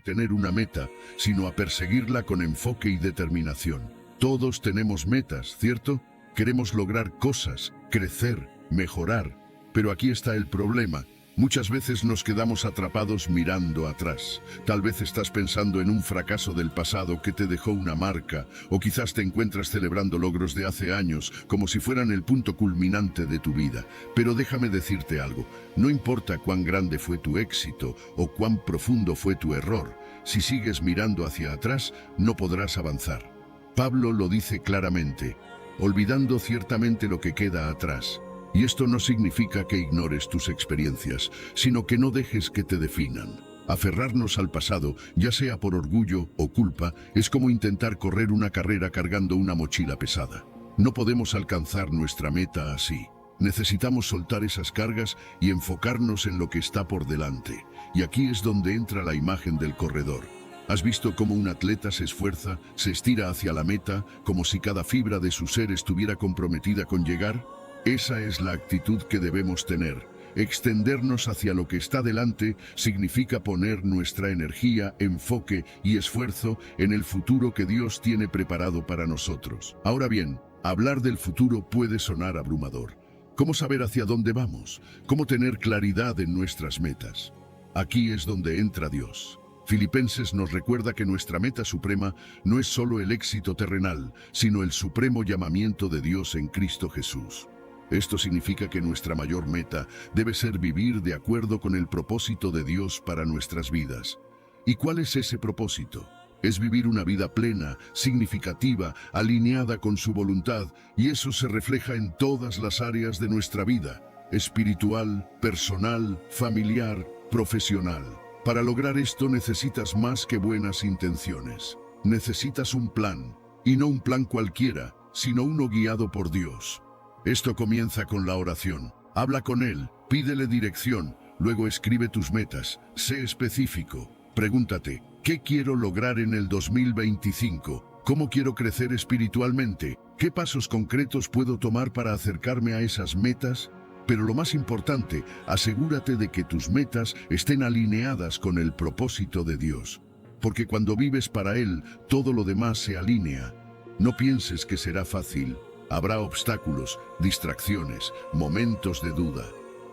tener una meta, sino a perseguirla con enfoque y determinación. Todos tenemos metas, ¿cierto? Queremos lograr cosas, crecer, mejorar. Pero aquí está el problema. Muchas veces nos quedamos atrapados mirando atrás. Tal vez estás pensando en un fracaso del pasado que te dejó una marca, o quizás te encuentras celebrando logros de hace años, como si fueran el punto culminante de tu vida. Pero déjame decirte algo, no importa cuán grande fue tu éxito o cuán profundo fue tu error, si sigues mirando hacia atrás, no podrás avanzar. Pablo lo dice claramente, olvidando ciertamente lo que queda atrás. Y esto no significa que ignores tus experiencias, sino que no dejes que te definan. Aferrarnos al pasado, ya sea por orgullo o culpa, es como intentar correr una carrera cargando una mochila pesada. No podemos alcanzar nuestra meta así. Necesitamos soltar esas cargas y enfocarnos en lo que está por delante. Y aquí es donde entra la imagen del corredor. ¿Has visto cómo un atleta se esfuerza, se estira hacia la meta, como si cada fibra de su ser estuviera comprometida con llegar? Esa es la actitud que debemos tener. Extendernos hacia lo que está delante significa poner nuestra energía, enfoque y esfuerzo en el futuro que Dios tiene preparado para nosotros. Ahora bien, hablar del futuro puede sonar abrumador. ¿Cómo saber hacia dónde vamos? ¿Cómo tener claridad en nuestras metas? Aquí es donde entra Dios. Filipenses nos recuerda que nuestra meta suprema no es solo el éxito terrenal, sino el supremo llamamiento de Dios en Cristo Jesús. Esto significa que nuestra mayor meta debe ser vivir de acuerdo con el propósito de Dios para nuestras vidas. ¿Y cuál es ese propósito? Es vivir una vida plena, significativa, alineada con su voluntad, y eso se refleja en todas las áreas de nuestra vida, espiritual, personal, familiar, profesional. Para lograr esto necesitas más que buenas intenciones. Necesitas un plan, y no un plan cualquiera, sino uno guiado por Dios. Esto comienza con la oración. Habla con Él, pídele dirección, luego escribe tus metas, sé específico. Pregúntate, ¿qué quiero lograr en el 2025? ¿Cómo quiero crecer espiritualmente? ¿Qué pasos concretos puedo tomar para acercarme a esas metas? Pero lo más importante, asegúrate de que tus metas estén alineadas con el propósito de Dios. Porque cuando vives para Él, todo lo demás se alinea. No pienses que será fácil. Habrá obstáculos, distracciones, momentos de duda.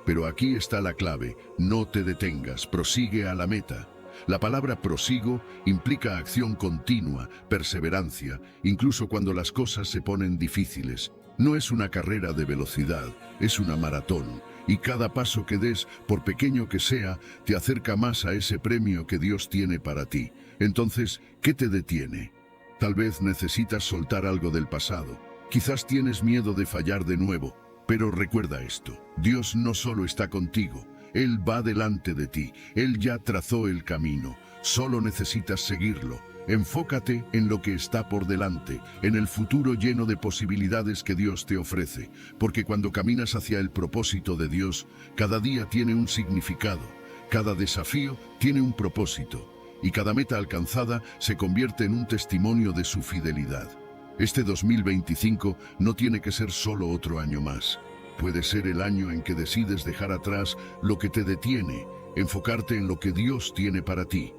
Pero aquí está la clave, no te detengas, prosigue a la meta. La palabra prosigo implica acción continua, perseverancia, incluso cuando las cosas se ponen difíciles. No es una carrera de velocidad, es una maratón. Y cada paso que des, por pequeño que sea, te acerca más a ese premio que Dios tiene para ti. Entonces, ¿qué te detiene? Tal vez necesitas soltar algo del pasado. Quizás tienes miedo de fallar de nuevo, pero recuerda esto, Dios no solo está contigo, Él va delante de ti, Él ya trazó el camino, solo necesitas seguirlo. Enfócate en lo que está por delante, en el futuro lleno de posibilidades que Dios te ofrece, porque cuando caminas hacia el propósito de Dios, cada día tiene un significado, cada desafío tiene un propósito, y cada meta alcanzada se convierte en un testimonio de su fidelidad. Este 2025 no tiene que ser solo otro año más. Puede ser el año en que decides dejar atrás lo que te detiene, enfocarte en lo que Dios tiene para ti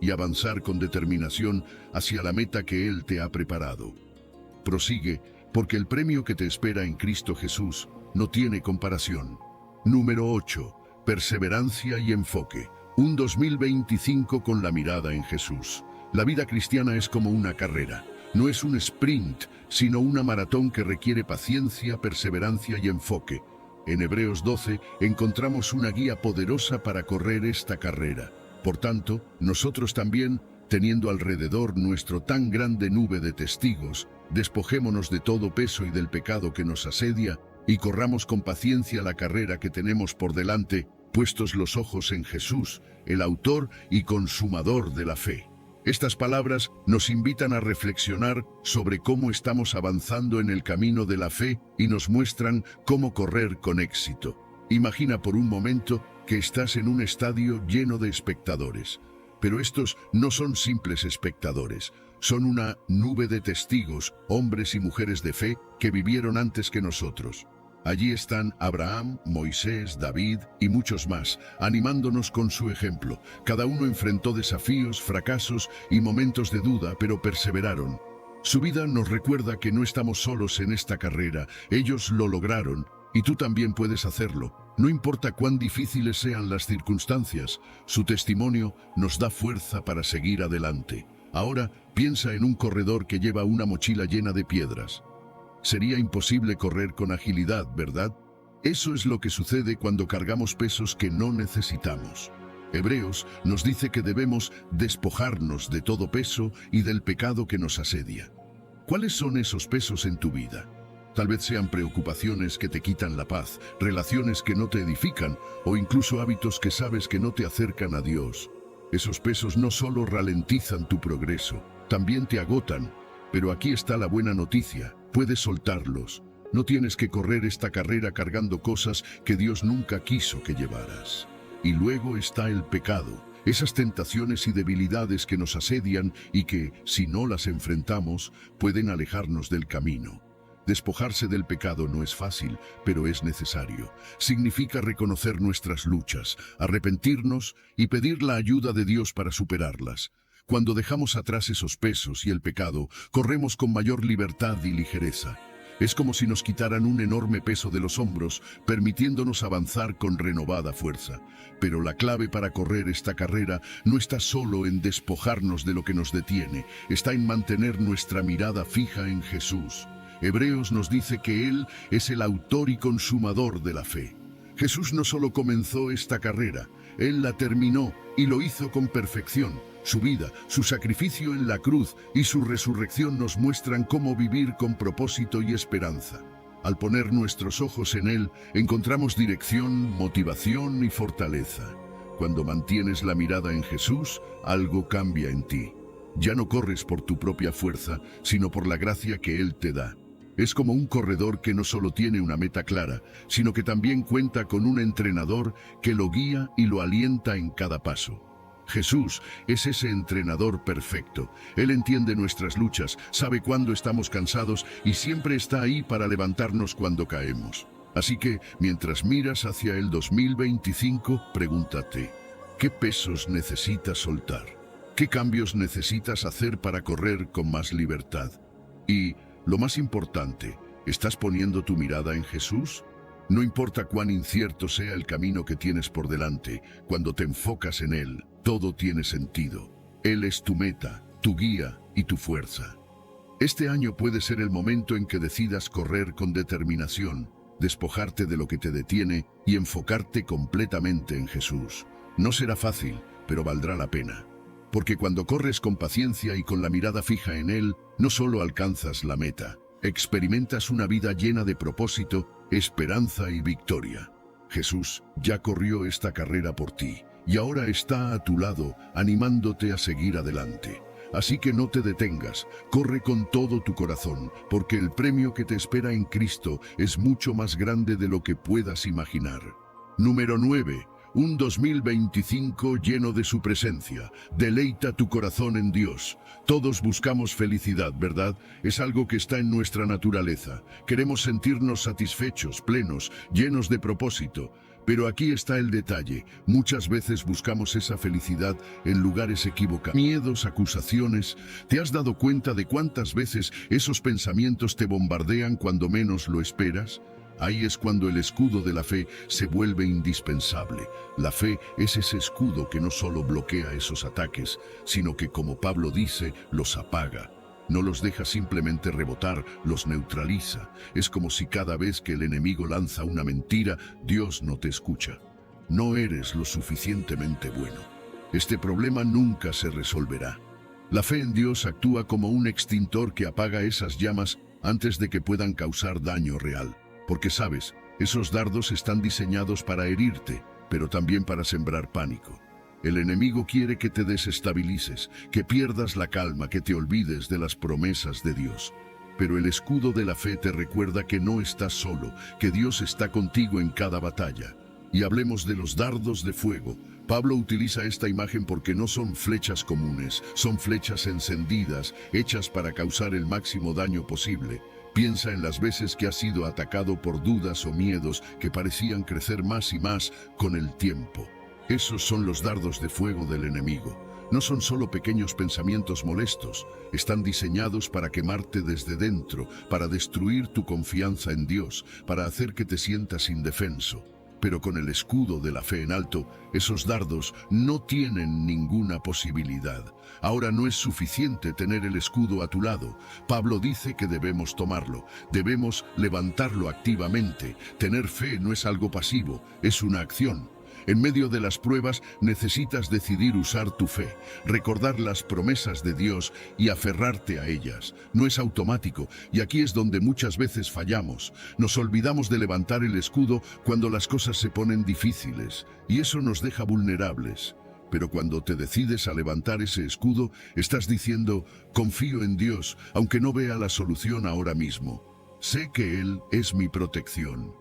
y avanzar con determinación hacia la meta que Él te ha preparado. Prosigue, porque el premio que te espera en Cristo Jesús no tiene comparación. Número 8. Perseverancia y enfoque. Un 2025 con la mirada en Jesús. La vida cristiana es como una carrera. No es un sprint, sino una maratón que requiere paciencia, perseverancia y enfoque. En Hebreos 12 encontramos una guía poderosa para correr esta carrera. Por tanto, nosotros también, teniendo alrededor nuestro tan grande nube de testigos, despojémonos de todo peso y del pecado que nos asedia, y corramos con paciencia la carrera que tenemos por delante, puestos los ojos en Jesús, el autor y consumador de la fe. Estas palabras nos invitan a reflexionar sobre cómo estamos avanzando en el camino de la fe y nos muestran cómo correr con éxito. Imagina por un momento que estás en un estadio lleno de espectadores. Pero estos no son simples espectadores, son una nube de testigos, hombres y mujeres de fe que vivieron antes que nosotros. Allí están Abraham, Moisés, David y muchos más, animándonos con su ejemplo. Cada uno enfrentó desafíos, fracasos y momentos de duda, pero perseveraron. Su vida nos recuerda que no estamos solos en esta carrera, ellos lo lograron y tú también puedes hacerlo. No importa cuán difíciles sean las circunstancias, su testimonio nos da fuerza para seguir adelante. Ahora piensa en un corredor que lleva una mochila llena de piedras. Sería imposible correr con agilidad, ¿verdad? Eso es lo que sucede cuando cargamos pesos que no necesitamos. Hebreos nos dice que debemos despojarnos de todo peso y del pecado que nos asedia. ¿Cuáles son esos pesos en tu vida? Tal vez sean preocupaciones que te quitan la paz, relaciones que no te edifican o incluso hábitos que sabes que no te acercan a Dios. Esos pesos no solo ralentizan tu progreso, también te agotan. Pero aquí está la buena noticia, puedes soltarlos. No tienes que correr esta carrera cargando cosas que Dios nunca quiso que llevaras. Y luego está el pecado, esas tentaciones y debilidades que nos asedian y que, si no las enfrentamos, pueden alejarnos del camino. Despojarse del pecado no es fácil, pero es necesario. Significa reconocer nuestras luchas, arrepentirnos y pedir la ayuda de Dios para superarlas. Cuando dejamos atrás esos pesos y el pecado, corremos con mayor libertad y ligereza. Es como si nos quitaran un enorme peso de los hombros, permitiéndonos avanzar con renovada fuerza. Pero la clave para correr esta carrera no está solo en despojarnos de lo que nos detiene, está en mantener nuestra mirada fija en Jesús. Hebreos nos dice que Él es el autor y consumador de la fe. Jesús no solo comenzó esta carrera, Él la terminó y lo hizo con perfección. Su vida, su sacrificio en la cruz y su resurrección nos muestran cómo vivir con propósito y esperanza. Al poner nuestros ojos en Él, encontramos dirección, motivación y fortaleza. Cuando mantienes la mirada en Jesús, algo cambia en ti. Ya no corres por tu propia fuerza, sino por la gracia que Él te da. Es como un corredor que no solo tiene una meta clara, sino que también cuenta con un entrenador que lo guía y lo alienta en cada paso. Jesús es ese entrenador perfecto. Él entiende nuestras luchas, sabe cuándo estamos cansados y siempre está ahí para levantarnos cuando caemos. Así que, mientras miras hacia el 2025, pregúntate, ¿qué pesos necesitas soltar? ¿Qué cambios necesitas hacer para correr con más libertad? Y, lo más importante, ¿estás poniendo tu mirada en Jesús? No importa cuán incierto sea el camino que tienes por delante, cuando te enfocas en Él, todo tiene sentido. Él es tu meta, tu guía y tu fuerza. Este año puede ser el momento en que decidas correr con determinación, despojarte de lo que te detiene y enfocarte completamente en Jesús. No será fácil, pero valdrá la pena. Porque cuando corres con paciencia y con la mirada fija en Él, no solo alcanzas la meta, experimentas una vida llena de propósito, esperanza y victoria. Jesús ya corrió esta carrera por ti y ahora está a tu lado, animándote a seguir adelante. Así que no te detengas, corre con todo tu corazón, porque el premio que te espera en Cristo es mucho más grande de lo que puedas imaginar. Número 9. Un 2025 lleno de su presencia. Deleita tu corazón en Dios. Todos buscamos felicidad, ¿verdad? Es algo que está en nuestra naturaleza. Queremos sentirnos satisfechos, plenos, llenos de propósito. Pero aquí está el detalle. Muchas veces buscamos esa felicidad en lugares equivocados. Miedos, acusaciones. ¿Te has dado cuenta de cuántas veces esos pensamientos te bombardean cuando menos lo esperas? Ahí es cuando el escudo de la fe se vuelve indispensable. La fe es ese escudo que no solo bloquea esos ataques, sino que, como Pablo dice, los apaga. No los deja simplemente rebotar, los neutraliza. Es como si cada vez que el enemigo lanza una mentira, Dios no te escucha. No eres lo suficientemente bueno. Este problema nunca se resolverá. La fe en Dios actúa como un extintor que apaga esas llamas antes de que puedan causar daño real. Porque sabes, esos dardos están diseñados para herirte, pero también para sembrar pánico. El enemigo quiere que te desestabilices, que pierdas la calma, que te olvides de las promesas de Dios. Pero el escudo de la fe te recuerda que no estás solo, que Dios está contigo en cada batalla. Y hablemos de los dardos de fuego. Pablo utiliza esta imagen porque no son flechas comunes, son flechas encendidas, hechas para causar el máximo daño posible. Piensa en las veces que has sido atacado por dudas o miedos que parecían crecer más y más con el tiempo. Esos son los dardos de fuego del enemigo. No son solo pequeños pensamientos molestos, están diseñados para quemarte desde dentro, para destruir tu confianza en Dios, para hacer que te sientas indefenso. Pero con el escudo de la fe en alto, esos dardos no tienen ninguna posibilidad. Ahora no es suficiente tener el escudo a tu lado. Pablo dice que debemos tomarlo, debemos levantarlo activamente. Tener fe no es algo pasivo, es una acción. En medio de las pruebas necesitas decidir usar tu fe, recordar las promesas de Dios y aferrarte a ellas. No es automático, y aquí es donde muchas veces fallamos. Nos olvidamos de levantar el escudo cuando las cosas se ponen difíciles, y eso nos deja vulnerables. Pero cuando te decides a levantar ese escudo, estás diciendo, confío en Dios, aunque no vea la solución ahora mismo. Sé que Él es mi protección.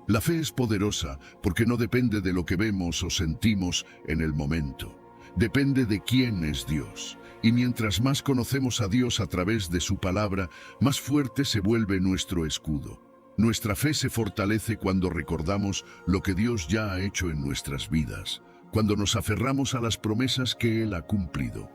La fe es poderosa porque no depende de lo que vemos o sentimos en el momento. Depende de quién es Dios. Y mientras más conocemos a Dios a través de su palabra, más fuerte se vuelve nuestro escudo. Nuestra fe se fortalece cuando recordamos lo que Dios ya ha hecho en nuestras vidas, cuando nos aferramos a las promesas que Él ha cumplido.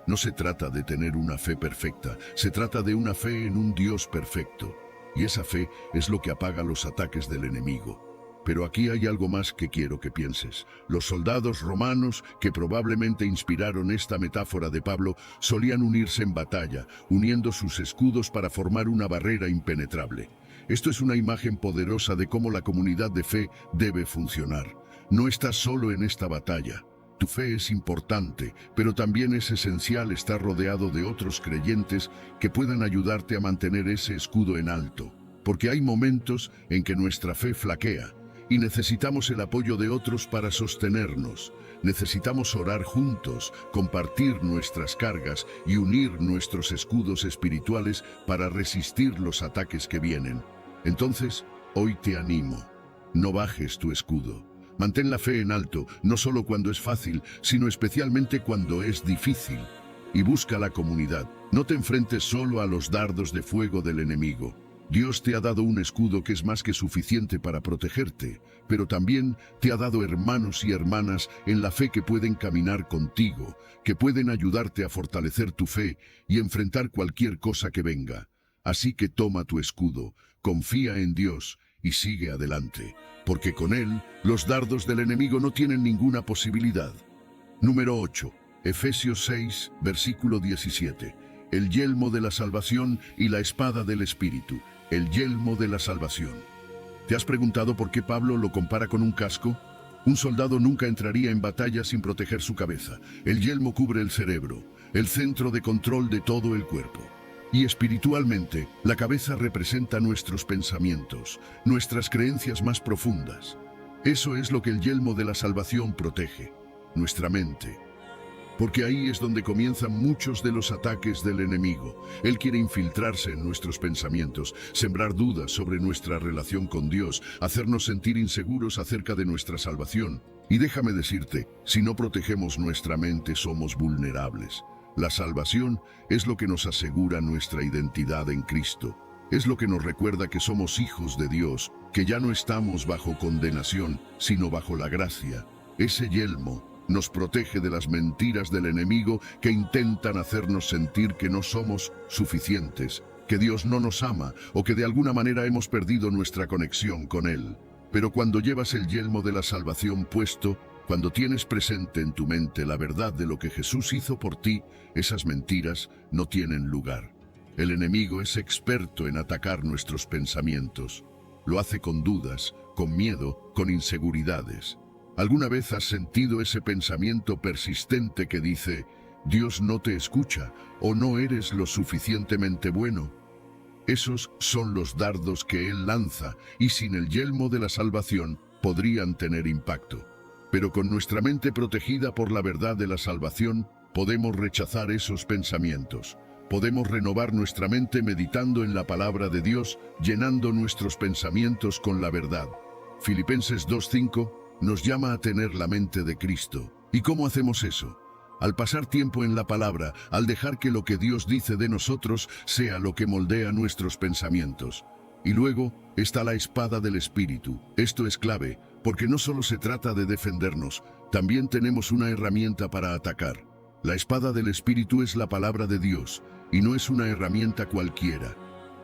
No se trata de tener una fe perfecta, se trata de una fe en un Dios perfecto. Y esa fe es lo que apaga los ataques del enemigo. Pero aquí hay algo más que quiero que pienses. Los soldados romanos, que probablemente inspiraron esta metáfora de Pablo, solían unirse en batalla, uniendo sus escudos para formar una barrera impenetrable. Esto es una imagen poderosa de cómo la comunidad de fe debe funcionar. No estás solo en esta batalla. Tu fe es importante, pero también es esencial estar rodeado de otros creyentes que puedan ayudarte a mantener ese escudo en alto. Porque hay momentos en que nuestra fe flaquea y necesitamos el apoyo de otros para sostenernos. Necesitamos orar juntos, compartir nuestras cargas y unir nuestros escudos espirituales para resistir los ataques que vienen. Entonces, hoy te animo. No bajes tu escudo. Mantén la fe en alto, no solo cuando es fácil, sino especialmente cuando es difícil. Y busca la comunidad. No te enfrentes solo a los dardos de fuego del enemigo. Dios te ha dado un escudo que es más que suficiente para protegerte, pero también te ha dado hermanos y hermanas en la fe que pueden caminar contigo, que pueden ayudarte a fortalecer tu fe y enfrentar cualquier cosa que venga. Así que toma tu escudo, confía en Dios y sigue adelante, porque con Él los dardos del enemigo no tienen ninguna posibilidad. Número 8. Efesios 6, versículo 17. El yelmo de la salvación y la espada del Espíritu. El yelmo de la salvación. ¿Te has preguntado por qué Pablo lo compara con un casco? Un soldado nunca entraría en batalla sin proteger su cabeza. El yelmo cubre el cerebro, el centro de control de todo el cuerpo. Y espiritualmente, la cabeza representa nuestros pensamientos, nuestras creencias más profundas. Eso es lo que el yelmo de la salvación protege, nuestra mente. Porque ahí es donde comienzan muchos de los ataques del enemigo. Él quiere infiltrarse en nuestros pensamientos, sembrar dudas sobre nuestra relación con Dios, hacernos sentir inseguros acerca de nuestra salvación. Y déjame decirte, si no protegemos nuestra mente, somos vulnerables. La salvación es lo que nos asegura nuestra identidad en Cristo. Es lo que nos recuerda que somos hijos de Dios, que ya no estamos bajo condenación, sino bajo la gracia. Ese yelmo nos protege de las mentiras del enemigo que intentan hacernos sentir que no somos suficientes, que Dios no nos ama o que de alguna manera hemos perdido nuestra conexión con Él. Pero cuando llevas el yelmo de la salvación puesto, cuando tienes presente en tu mente la verdad de lo que Jesús hizo por ti, esas mentiras no tienen lugar. El enemigo es experto en atacar nuestros pensamientos. Lo hace con dudas, con miedo, con inseguridades. ¿Alguna vez has sentido ese pensamiento persistente que dice, Dios no te escucha o no eres lo suficientemente bueno? Esos son los dardos que Él lanza y sin el yelmo de la salvación podrían tener impacto. Pero con nuestra mente protegida por la verdad de la salvación, podemos rechazar esos pensamientos. Podemos renovar nuestra mente meditando en la palabra de Dios, llenando nuestros pensamientos con la verdad. Filipenses 2:5 nos llama a tener la mente de Cristo. ¿Y cómo hacemos eso? al pasar tiempo en la palabra, al dejar que lo que Dios dice de nosotros sea lo que moldea nuestros pensamientos. Y luego está la espada del Espíritu. Esto es clave, porque no solo se trata de defendernos, también tenemos una herramienta para atacar. La espada del Espíritu es la palabra de Dios, y no es una herramienta cualquiera.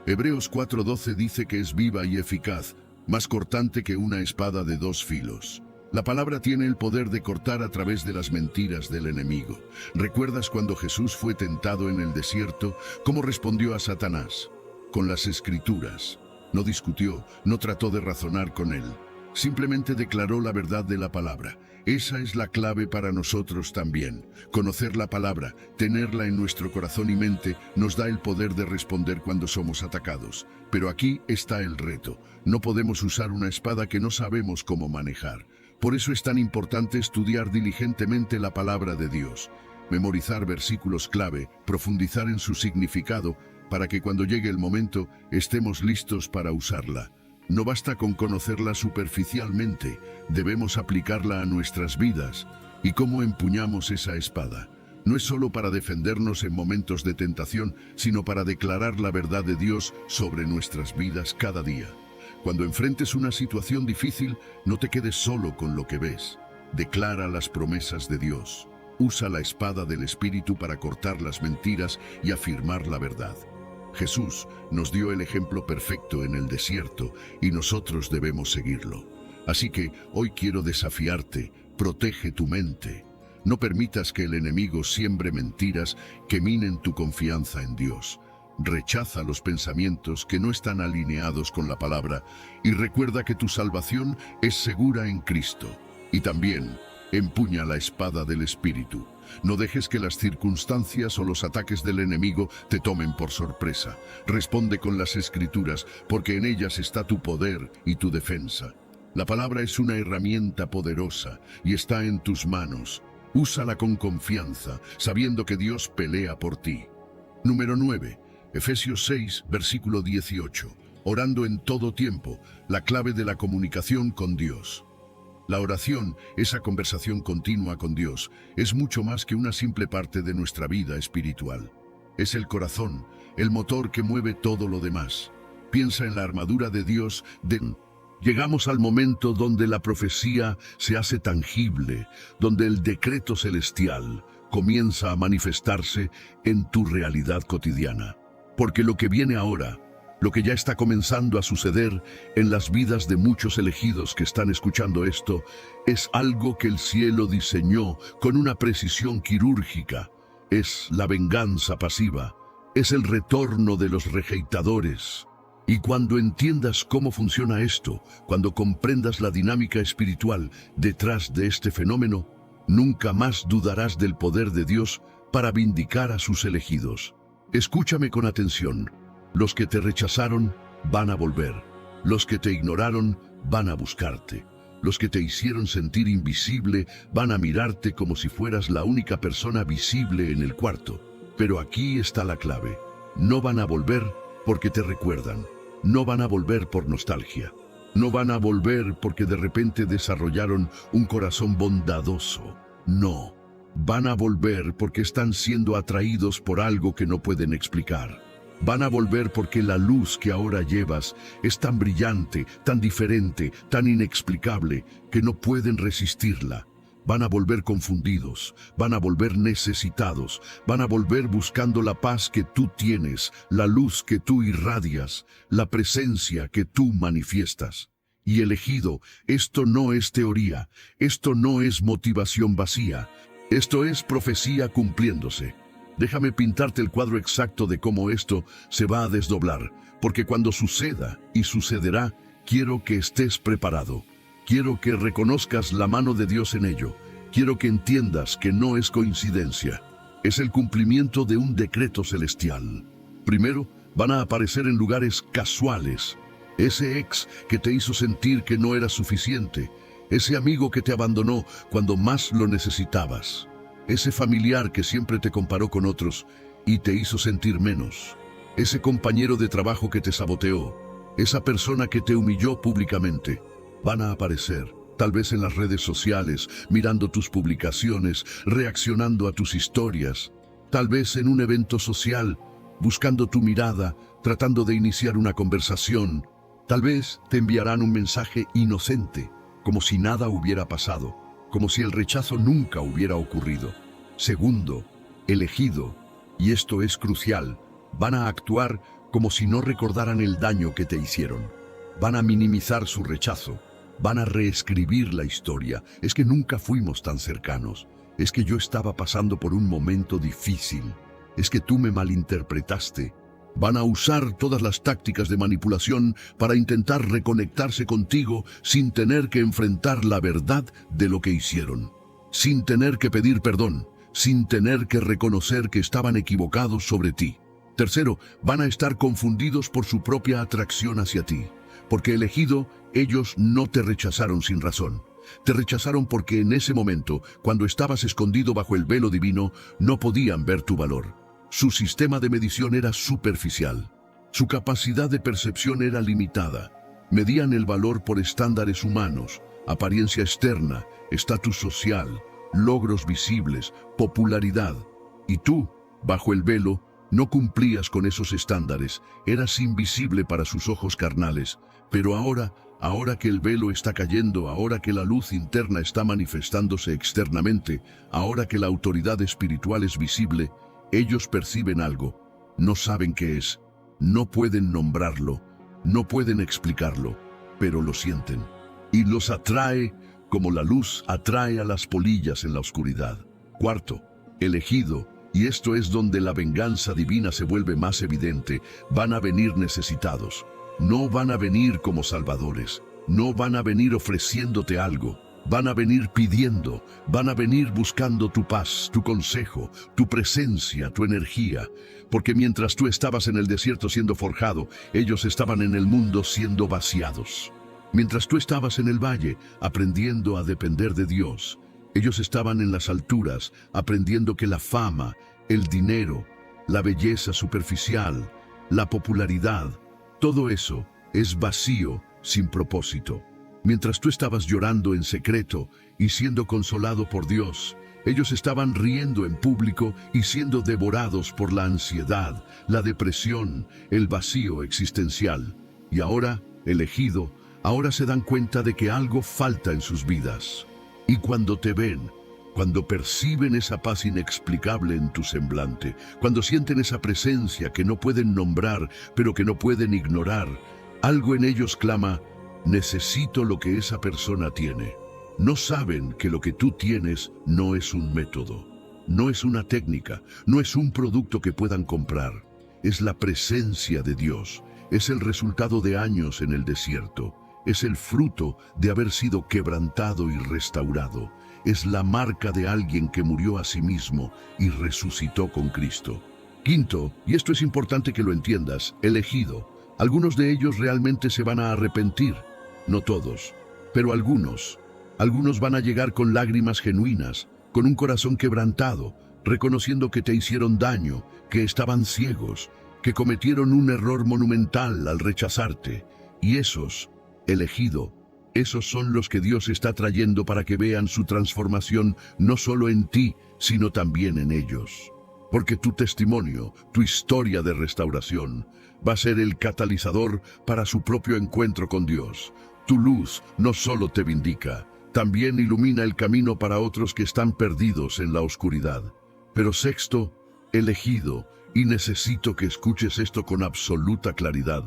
Hebreos 4:12 dice que es viva y eficaz, más cortante que una espada de dos filos. La palabra tiene el poder de cortar a través de las mentiras del enemigo. ¿Recuerdas cuando Jesús fue tentado en el desierto? ¿Cómo respondió a Satanás? Con las Escrituras. No discutió, no trató de razonar con él. Simplemente declaró la verdad de la palabra. Esa es la clave para nosotros también. Conocer la palabra, tenerla en nuestro corazón y mente, nos da el poder de responder cuando somos atacados. Pero aquí está el reto. No podemos usar una espada que no sabemos cómo manejar. Por eso es tan importante estudiar diligentemente la palabra de Dios. Memorizar versículos clave, profundizar en su significado, para que cuando llegue el momento estemos listos para usarla. No basta con conocerla superficialmente, debemos aplicarla a nuestras vidas. ¿Y cómo empuñamos esa espada? No es solo para defendernos en momentos de tentación, sino para declarar la verdad de Dios sobre nuestras vidas cada día. Cuando enfrentes una situación difícil, no te quedes solo con lo que ves. Declara las promesas de Dios. Usa la espada del Espíritu para cortar las mentiras y afirmar la verdad. Jesús nos dio el ejemplo perfecto en el desierto y nosotros debemos seguirlo. Así que hoy quiero desafiarte, protege tu mente. No permitas que el enemigo siembre mentiras que minen tu confianza en Dios. Rechaza los pensamientos que no están alineados con la palabra y recuerda que tu salvación es segura en Cristo. Y también, empuña la espada del Espíritu. No dejes que las circunstancias o los ataques del enemigo te tomen por sorpresa. Responde con las Escrituras, porque en ellas está tu poder y tu defensa. La palabra es una herramienta poderosa y está en tus manos. Úsala con confianza, sabiendo que Dios pelea por ti. Número 9. Efesios 6, versículo 18. Orando en todo tiempo, la clave de la comunicación con Dios. La oración, esa conversación continua con Dios, es mucho más que una simple parte de nuestra vida espiritual. Es el corazón, el motor que mueve todo lo demás. Piensa en la armadura de Dios. Llegamos al momento donde la profecía se hace tangible, donde el decreto celestial comienza a manifestarse en tu realidad cotidiana. Porque lo que viene ahora, lo que ya está comenzando a suceder en las vidas de muchos elegidos que están escuchando esto, es algo que el cielo diseñó con una precisión quirúrgica. Es la venganza pasiva, es el retorno de los rejeitadores. Y cuando entiendas cómo funciona esto, cuando comprendas la dinámica espiritual detrás de este fenómeno, nunca más dudarás del poder de Dios para vindicar a sus elegidos. Escúchame con atención. Los que te rechazaron van a volver. Los que te ignoraron van a buscarte. Los que te hicieron sentir invisible van a mirarte como si fueras la única persona visible en el cuarto. Pero aquí está la clave. No van a volver porque te recuerdan. No van a volver por nostalgia. No van a volver porque de repente desarrollaron un corazón bondadoso. No. Van a volver porque están siendo atraídos por algo que no pueden explicar. Van a volver porque la luz que ahora llevas es tan brillante, tan diferente, tan inexplicable, que no pueden resistirla. Van a volver confundidos, van a volver necesitados, van a volver buscando la paz que tú tienes, la luz que tú irradias, la presencia que tú manifiestas. Y elegido, esto no es teoría, esto no es motivación vacía, esto es profecía cumpliéndose. Déjame pintarte el cuadro exacto de cómo esto se va a desdoblar, porque cuando suceda y sucederá, quiero que estés preparado. Quiero que reconozcas la mano de Dios en ello. Quiero que entiendas que no es coincidencia. Es el cumplimiento de un decreto celestial. Primero, van a aparecer en lugares casuales. Ese ex que te hizo sentir que no era suficiente. Ese amigo que te abandonó cuando más lo necesitabas. Ese familiar que siempre te comparó con otros y te hizo sentir menos. Ese compañero de trabajo que te saboteó. Esa persona que te humilló públicamente. Van a aparecer Tal vez en las redes sociales, mirando tus publicaciones, reaccionando a tus historias. Tal vez en un evento social, buscando tu mirada, tratando de iniciar una conversación. Tal vez te enviarán un mensaje inocente, como si nada hubiera pasado, como si el rechazo nunca hubiera ocurrido. Segundo, elegido, y esto es crucial, van a actuar como si no recordaran el daño que te hicieron. Van a minimizar su rechazo, van a reescribir la historia. Es que nunca fuimos tan cercanos, es que yo estaba pasando por un momento difícil, es que tú me malinterpretaste. Van a usar todas las tácticas de manipulación para intentar reconectarse contigo sin tener que enfrentar la verdad de lo que hicieron, sin tener que pedir perdón, sin tener que reconocer que estaban equivocados sobre ti. Tercero, van a estar confundidos por su propia atracción hacia ti, porque elegido, ellos no te rechazaron sin razón. Te rechazaron porque en ese momento, cuando estabas escondido bajo el velo divino, no podían ver tu valor. Su sistema de medición era superficial. Su capacidad de percepción era limitada. Medían el valor por estándares humanos, apariencia externa, estatus social, logros visibles, popularidad. Y tú, bajo el velo, no cumplías con esos estándares, eras invisible para sus ojos carnales. Pero ahora que el velo está cayendo, ahora que la luz interna está manifestándose externamente, ahora que la autoridad espiritual es visible, ellos perciben algo, no saben qué es, no pueden nombrarlo, no pueden explicarlo, pero lo sienten. Y los atrae como la luz atrae a las polillas en la oscuridad. Cuarto, elegido, y esto es donde la venganza divina se vuelve más evidente, van a venir necesitados. No van a venir como salvadores, no van a venir ofreciéndote algo. Van a venir pidiendo, van a venir buscando tu paz, tu consejo, tu presencia, tu energía. Porque mientras tú estabas en el desierto siendo forjado, ellos estaban en el mundo siendo vaciados. Mientras tú estabas en el valle, aprendiendo a depender de Dios, ellos estaban en las alturas, aprendiendo que la fama, el dinero, la belleza superficial, la popularidad, todo eso es vacío, sin propósito. Mientras tú estabas llorando en secreto y siendo consolado por Dios, ellos estaban riendo en público y siendo devorados por la ansiedad, la depresión, el vacío existencial. Y ahora, elegido, ahora se dan cuenta de que algo falta en sus vidas. Y cuando te ven, cuando perciben esa paz inexplicable en tu semblante, cuando sienten esa presencia que no pueden nombrar, pero que no pueden ignorar, algo en ellos clama: necesito lo que esa persona tiene. No saben que lo que tú tienes no es un método, no es una técnica, no es un producto que puedan comprar. Es la presencia de Dios, es el resultado de años en el desierto, es el fruto de haber sido quebrantado y restaurado, es la marca de alguien que murió a sí mismo y resucitó con Cristo. Quinto, y esto es importante que lo entiendas, elegido. Algunos de ellos realmente se van a arrepentir. No todos, pero algunos. Algunos van a llegar con lágrimas genuinas, con un corazón quebrantado, reconociendo que te hicieron daño, que estaban ciegos, que cometieron un error monumental al rechazarte. Y esos, elegido, esos son los que Dios está trayendo para que vean su transformación no solo en ti, sino también en ellos. Porque tu testimonio, tu historia de restauración, va a ser el catalizador para su propio encuentro con Dios. Tu luz no solo te vindica, también ilumina el camino para otros que están perdidos en la oscuridad. Pero sexto, elegido, y necesito que escuches esto con absoluta claridad,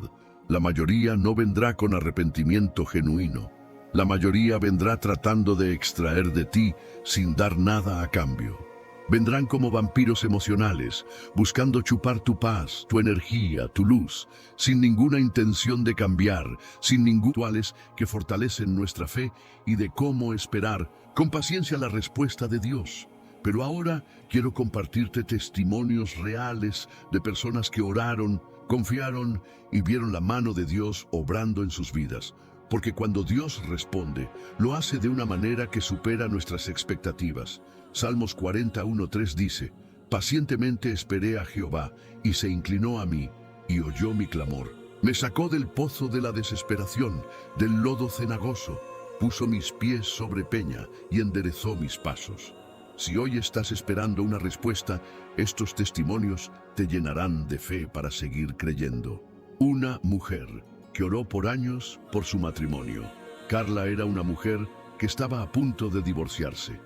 la mayoría no vendrá con arrepentimiento genuino. La mayoría vendrá tratando de extraer de ti sin dar nada a cambio. Vendrán como vampiros emocionales, buscando chupar tu paz, tu energía, tu luz, sin ninguna intención de cambiar, sin ningún rituales que fortalecen nuestra fe y de cómo esperar con paciencia la respuesta de Dios. Pero ahora quiero compartirte testimonios reales de personas que oraron, confiaron y vieron la mano de Dios obrando en sus vidas. Porque cuando Dios responde, lo hace de una manera que supera nuestras expectativas. Salmos 41:3 dice: pacientemente esperé a Jehová, y se inclinó a mí, y oyó mi clamor. Me sacó del pozo de la desesperación, del lodo cenagoso. puso mis pies sobre peña y enderezó mis pasos. Si hoy estás esperando una respuesta, estos testimonios te llenarán de fe para seguir creyendo. Una mujer que oró por años por su matrimonio. Carla era una mujer que estaba a punto de divorciarse.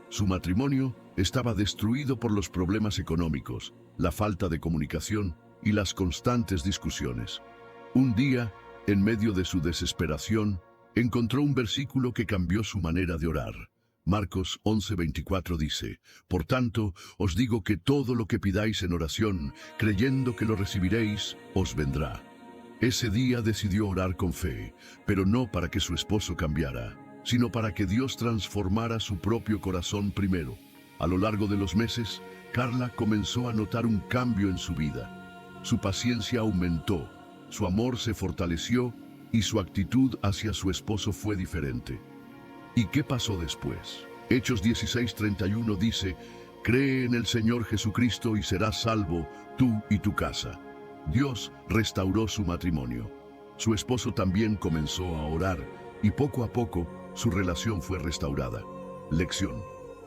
Su matrimonio estaba destruido por los problemas económicos, la falta de comunicación y las constantes discusiones. Un día, en medio de su desesperación, encontró un versículo que cambió su manera de orar. Marcos 11:24 dice: Por tanto, os digo que todo lo que pidáis en oración, creyendo que lo recibiréis, os vendrá. Ese día decidió orar con fe, pero no para que su esposo cambiara, sino para que Dios transformara su propio corazón primero. A lo largo de los meses, Carla comenzó a notar un cambio en su vida. Su paciencia aumentó, su amor se fortaleció y su actitud hacia su esposo fue diferente. ¿Y qué pasó después? Hechos 16:31 dice: Cree en el Señor Jesucristo y serás salvo, tú y tu casa. Dios restauró su matrimonio. Su esposo también comenzó a orar y poco a poco su relación fue restaurada. Lección: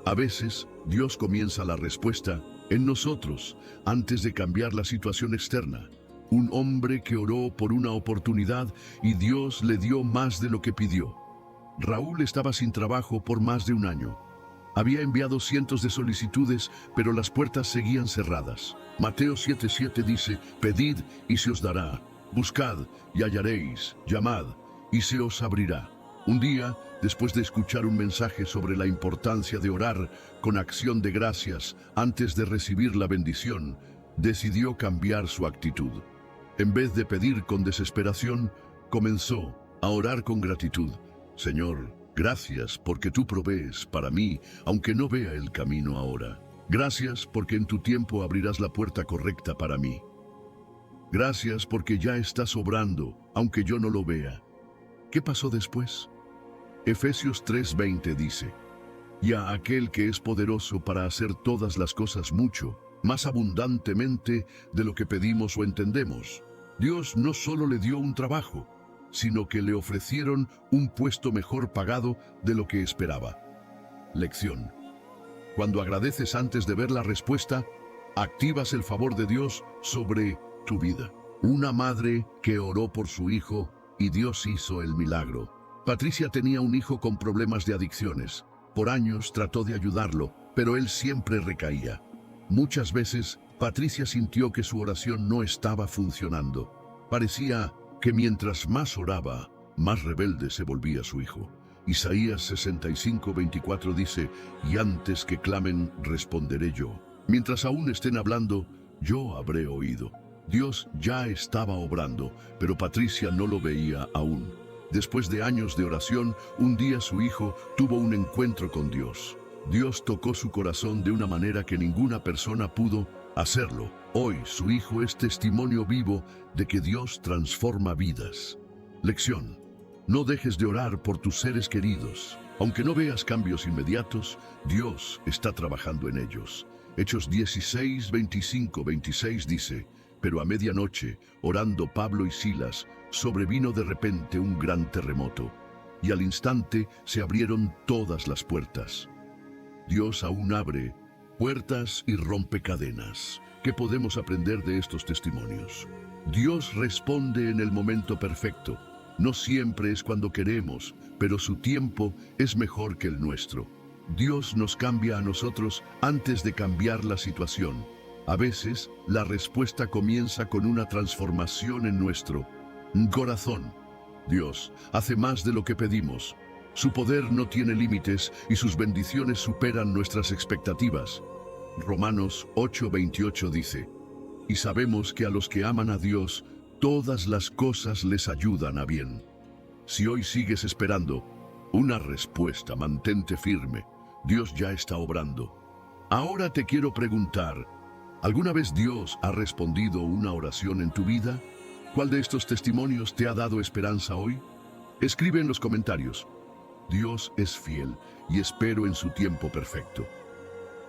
a veces Dios comienza la respuesta en nosotros antes de cambiar la situación externa. Un hombre que oró por una oportunidad y Dios le dio más de lo que pidió. Raúl estaba sin trabajo por más de un año. Había enviado cientos de solicitudes, pero las puertas seguían cerradas. Mateo 7:7 dice: Pedid y se os dará, buscad y hallaréis, llamad y se os abrirá. Un día, después de escuchar un mensaje sobre la importancia de orar con acción de gracias antes de recibir la bendición, decidió cambiar su actitud. En vez de pedir con desesperación, comenzó a orar con gratitud. Señor, gracias porque tú provees para mí, aunque no vea el camino ahora. Gracias porque en tu tiempo abrirás la puerta correcta para mí. Gracias porque ya estás obrando, aunque yo no lo vea. ¿Qué pasó después? Efesios 3:20 dice: Y a aquel que es poderoso para hacer todas las cosas mucho, más abundantemente de lo que pedimos o entendemos. Dios no solo le dio un trabajo, sino que le ofrecieron un puesto mejor pagado de lo que esperaba. Lección: cuando agradeces antes de ver la respuesta, activas el favor de Dios sobre tu vida. Una madre que oró por su hijo y Dios hizo el milagro. Patricia tenía un hijo con problemas de adicciones. Por años trató de ayudarlo, pero él siempre recaía. Muchas veces, Patricia sintió que su oración no estaba funcionando. Parecía que mientras más oraba, más rebelde se volvía su hijo. Isaías 65:24 dice: Y antes que clamen, responderé yo. Mientras aún estén hablando, yo habré oído. Dios ya estaba obrando, pero Patricia no lo veía aún. Después de años de oración, un día su hijo tuvo un encuentro con Dios. Dios tocó su corazón de una manera que ninguna persona pudo hacerlo. Hoy su hijo es testimonio vivo de que Dios transforma vidas. Lección: no dejes de orar por tus seres queridos. Aunque no veas cambios inmediatos, Dios está trabajando en ellos. Hechos 16:25-26 dice: Pero a medianoche, orando Pablo y Silas, sobrevino de repente un gran terremoto, y al instante se abrieron todas las puertas. Dios aún abre puertas y rompe cadenas. ¿Qué podemos aprender de estos testimonios? Dios responde en el momento perfecto. No siempre es cuando queremos, pero su tiempo es mejor que el nuestro. Dios nos cambia a nosotros antes de cambiar la situación. A veces, la respuesta comienza con una transformación en nuestro corazón. Dios hace más de lo que pedimos. Su poder no tiene límites y sus bendiciones superan nuestras expectativas. Romanos 8:28 dice: Y sabemos que a los que aman a Dios, todas las cosas les ayudan a bien. Si hoy sigues esperando una respuesta, mantente firme. Dios ya está obrando. Ahora te quiero preguntar: ¿alguna vez Dios ha respondido una oración en tu vida? ¿Cuál de estos testimonios te ha dado esperanza hoy? Escribe en los comentarios. Dios es fiel y espero en su tiempo perfecto.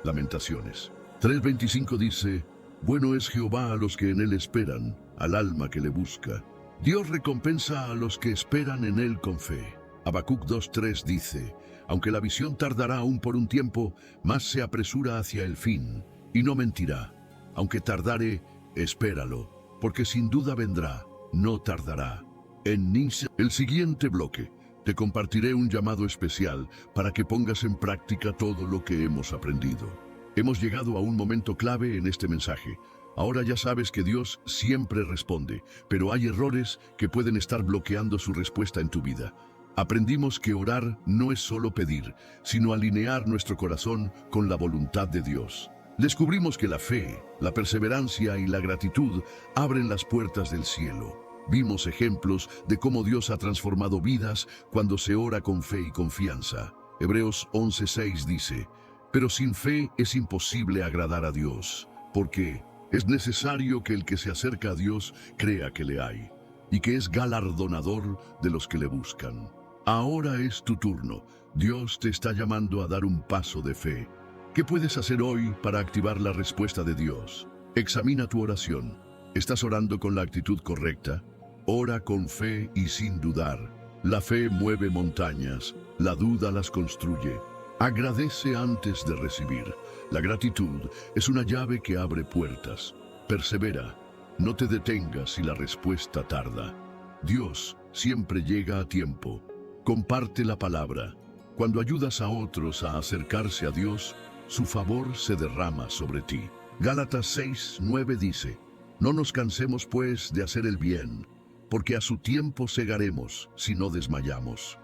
Lamentaciones 3:25 dice: Bueno es Jehová a los que en él esperan, al alma que le busca. Dios recompensa a los que esperan en él con fe. Habacuc 2:3 dice: aunque la visión tardará aún por un tiempo, más se apresura hacia el fin, y no mentirá. Aunque tardare, espéralo, porque sin duda vendrá, no tardará. En el siguiente bloque, te compartiré un llamado especial para que pongas en práctica todo lo que hemos aprendido. Hemos llegado a un momento clave en este mensaje. Ahora ya sabes que Dios siempre responde, pero hay errores que pueden estar bloqueando su respuesta en tu vida. Aprendimos que orar no es solo pedir, sino alinear nuestro corazón con la voluntad de Dios. Descubrimos que la fe, la perseverancia y la gratitud abren las puertas del cielo. Vimos ejemplos de cómo Dios ha transformado vidas cuando se ora con fe y confianza. Hebreos 11:6 dice: pero sin fe es imposible agradar a Dios, porque es necesario que el que se acerca a Dios crea que le hay, y que es galardonador de los que le buscan. Ahora es tu turno. Dios te está llamando a dar un paso de fe. ¿Qué puedes hacer hoy para activar la respuesta de Dios? Examina tu oración. ¿Estás orando con la actitud correcta? Ora con fe y sin dudar. La fe mueve montañas, la duda las construye. Agradece antes de recibir. La gratitud es una llave que abre puertas. Persevera. No te detengas si la respuesta tarda. Dios siempre llega a tiempo. Comparte la palabra. Cuando ayudas a otros a acercarse a Dios, su favor se derrama sobre ti. Gálatas 6:9 dice: no nos cansemos pues de hacer el bien, porque a su tiempo segaremos si no desmayamos.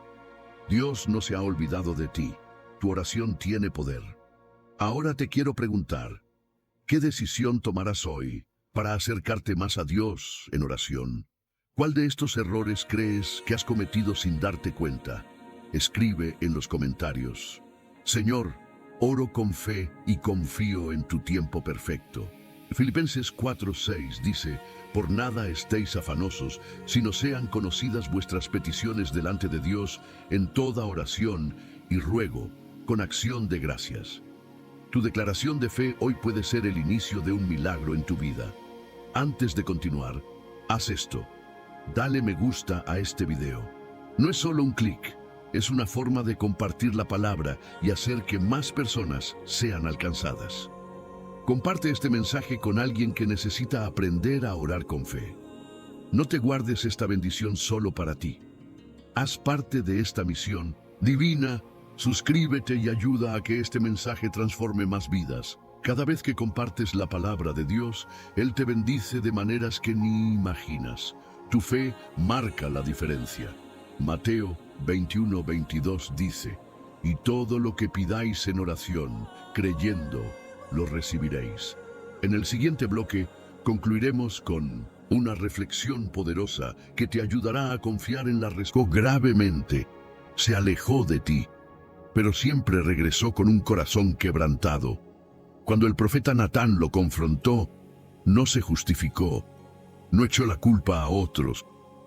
Dios no se ha olvidado de ti. Tu oración tiene poder. Ahora te quiero preguntar, ¿qué decisión tomarás hoy para acercarte más a Dios en oración? ¿Cuál de estos errores crees que has cometido sin darte cuenta? Escribe en los comentarios. Señor, oro con fe y confío en tu tiempo perfecto. Filipenses 4:6 dice: por nada estéis afanosos, sino sean conocidas vuestras peticiones delante de Dios en toda oración y ruego, con acción de gracias. Tu declaración de fe hoy puede ser el inicio de un milagro en tu vida. Antes de continuar, haz esto. Dale me gusta a este video. No es solo un clic, es una forma de compartir la palabra y hacer que más personas sean alcanzadas. Comparte este mensaje con alguien que necesita aprender a orar con fe. No te guardes esta bendición solo para ti. Haz parte de esta misión divina. Suscríbete y ayuda a que este mensaje transforme más vidas. Cada vez que compartes la palabra de Dios, Él te bendice de maneras que ni imaginas. Tu fe marca la diferencia. Mateo 21:22 dice: y todo lo que pidáis en oración, creyendo, lo recibiréis. En el siguiente bloque, concluiremos con una reflexión poderosa que te ayudará a confiar en la respuesta. Gravemente, se alejó de ti, pero siempre regresó con un corazón quebrantado. Cuando el profeta Natán lo confrontó, no se justificó, no echó la culpa a otros,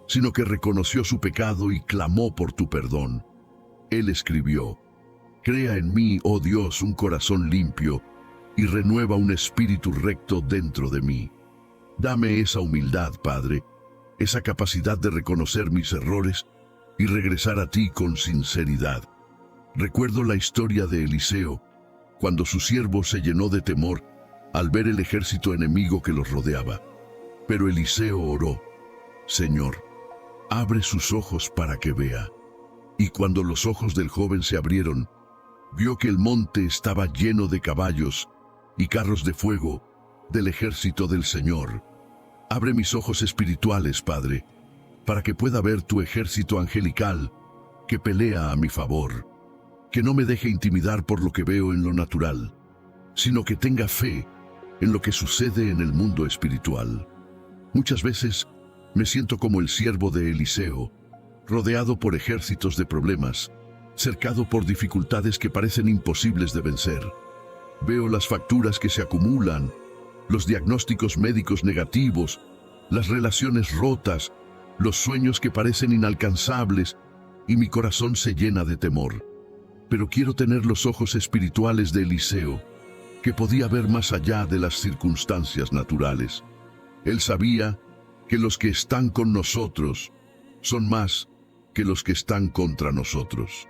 sino que reconoció su pecado y clamó por tu perdón. Él escribió: crea en mí, oh Dios, un corazón limpio, y renueva un espíritu recto dentro de mí. Dame esa humildad, Padre, esa capacidad de reconocer mis errores y regresar a ti con sinceridad. Recuerdo la historia de Eliseo, cuando su siervo se llenó de temor al ver el ejército enemigo que los rodeaba. Pero Eliseo oró: Señor, abre sus ojos para que vea. Y cuando los ojos del joven se abrieron, vio que el monte estaba lleno de caballos y carros de fuego del ejército del Señor. Abre mis ojos espirituales, Padre, para que pueda ver tu ejército angelical que pelea a mi favor. Que no me deje intimidar por lo que veo en lo natural, sino que tenga fe en lo que sucede en el mundo espiritual. Muchas veces me siento como el siervo de Eliseo, rodeado por ejércitos de problemas, cercado por dificultades que parecen imposibles de vencer. Veo las facturas que se acumulan, los diagnósticos médicos negativos, las relaciones rotas, los sueños que parecen inalcanzables, y mi corazón se llena de temor. Pero quiero tener los ojos espirituales de Eliseo, que podía ver más allá de las circunstancias naturales. Él sabía que los que están con nosotros son más que que los que están contra nosotros.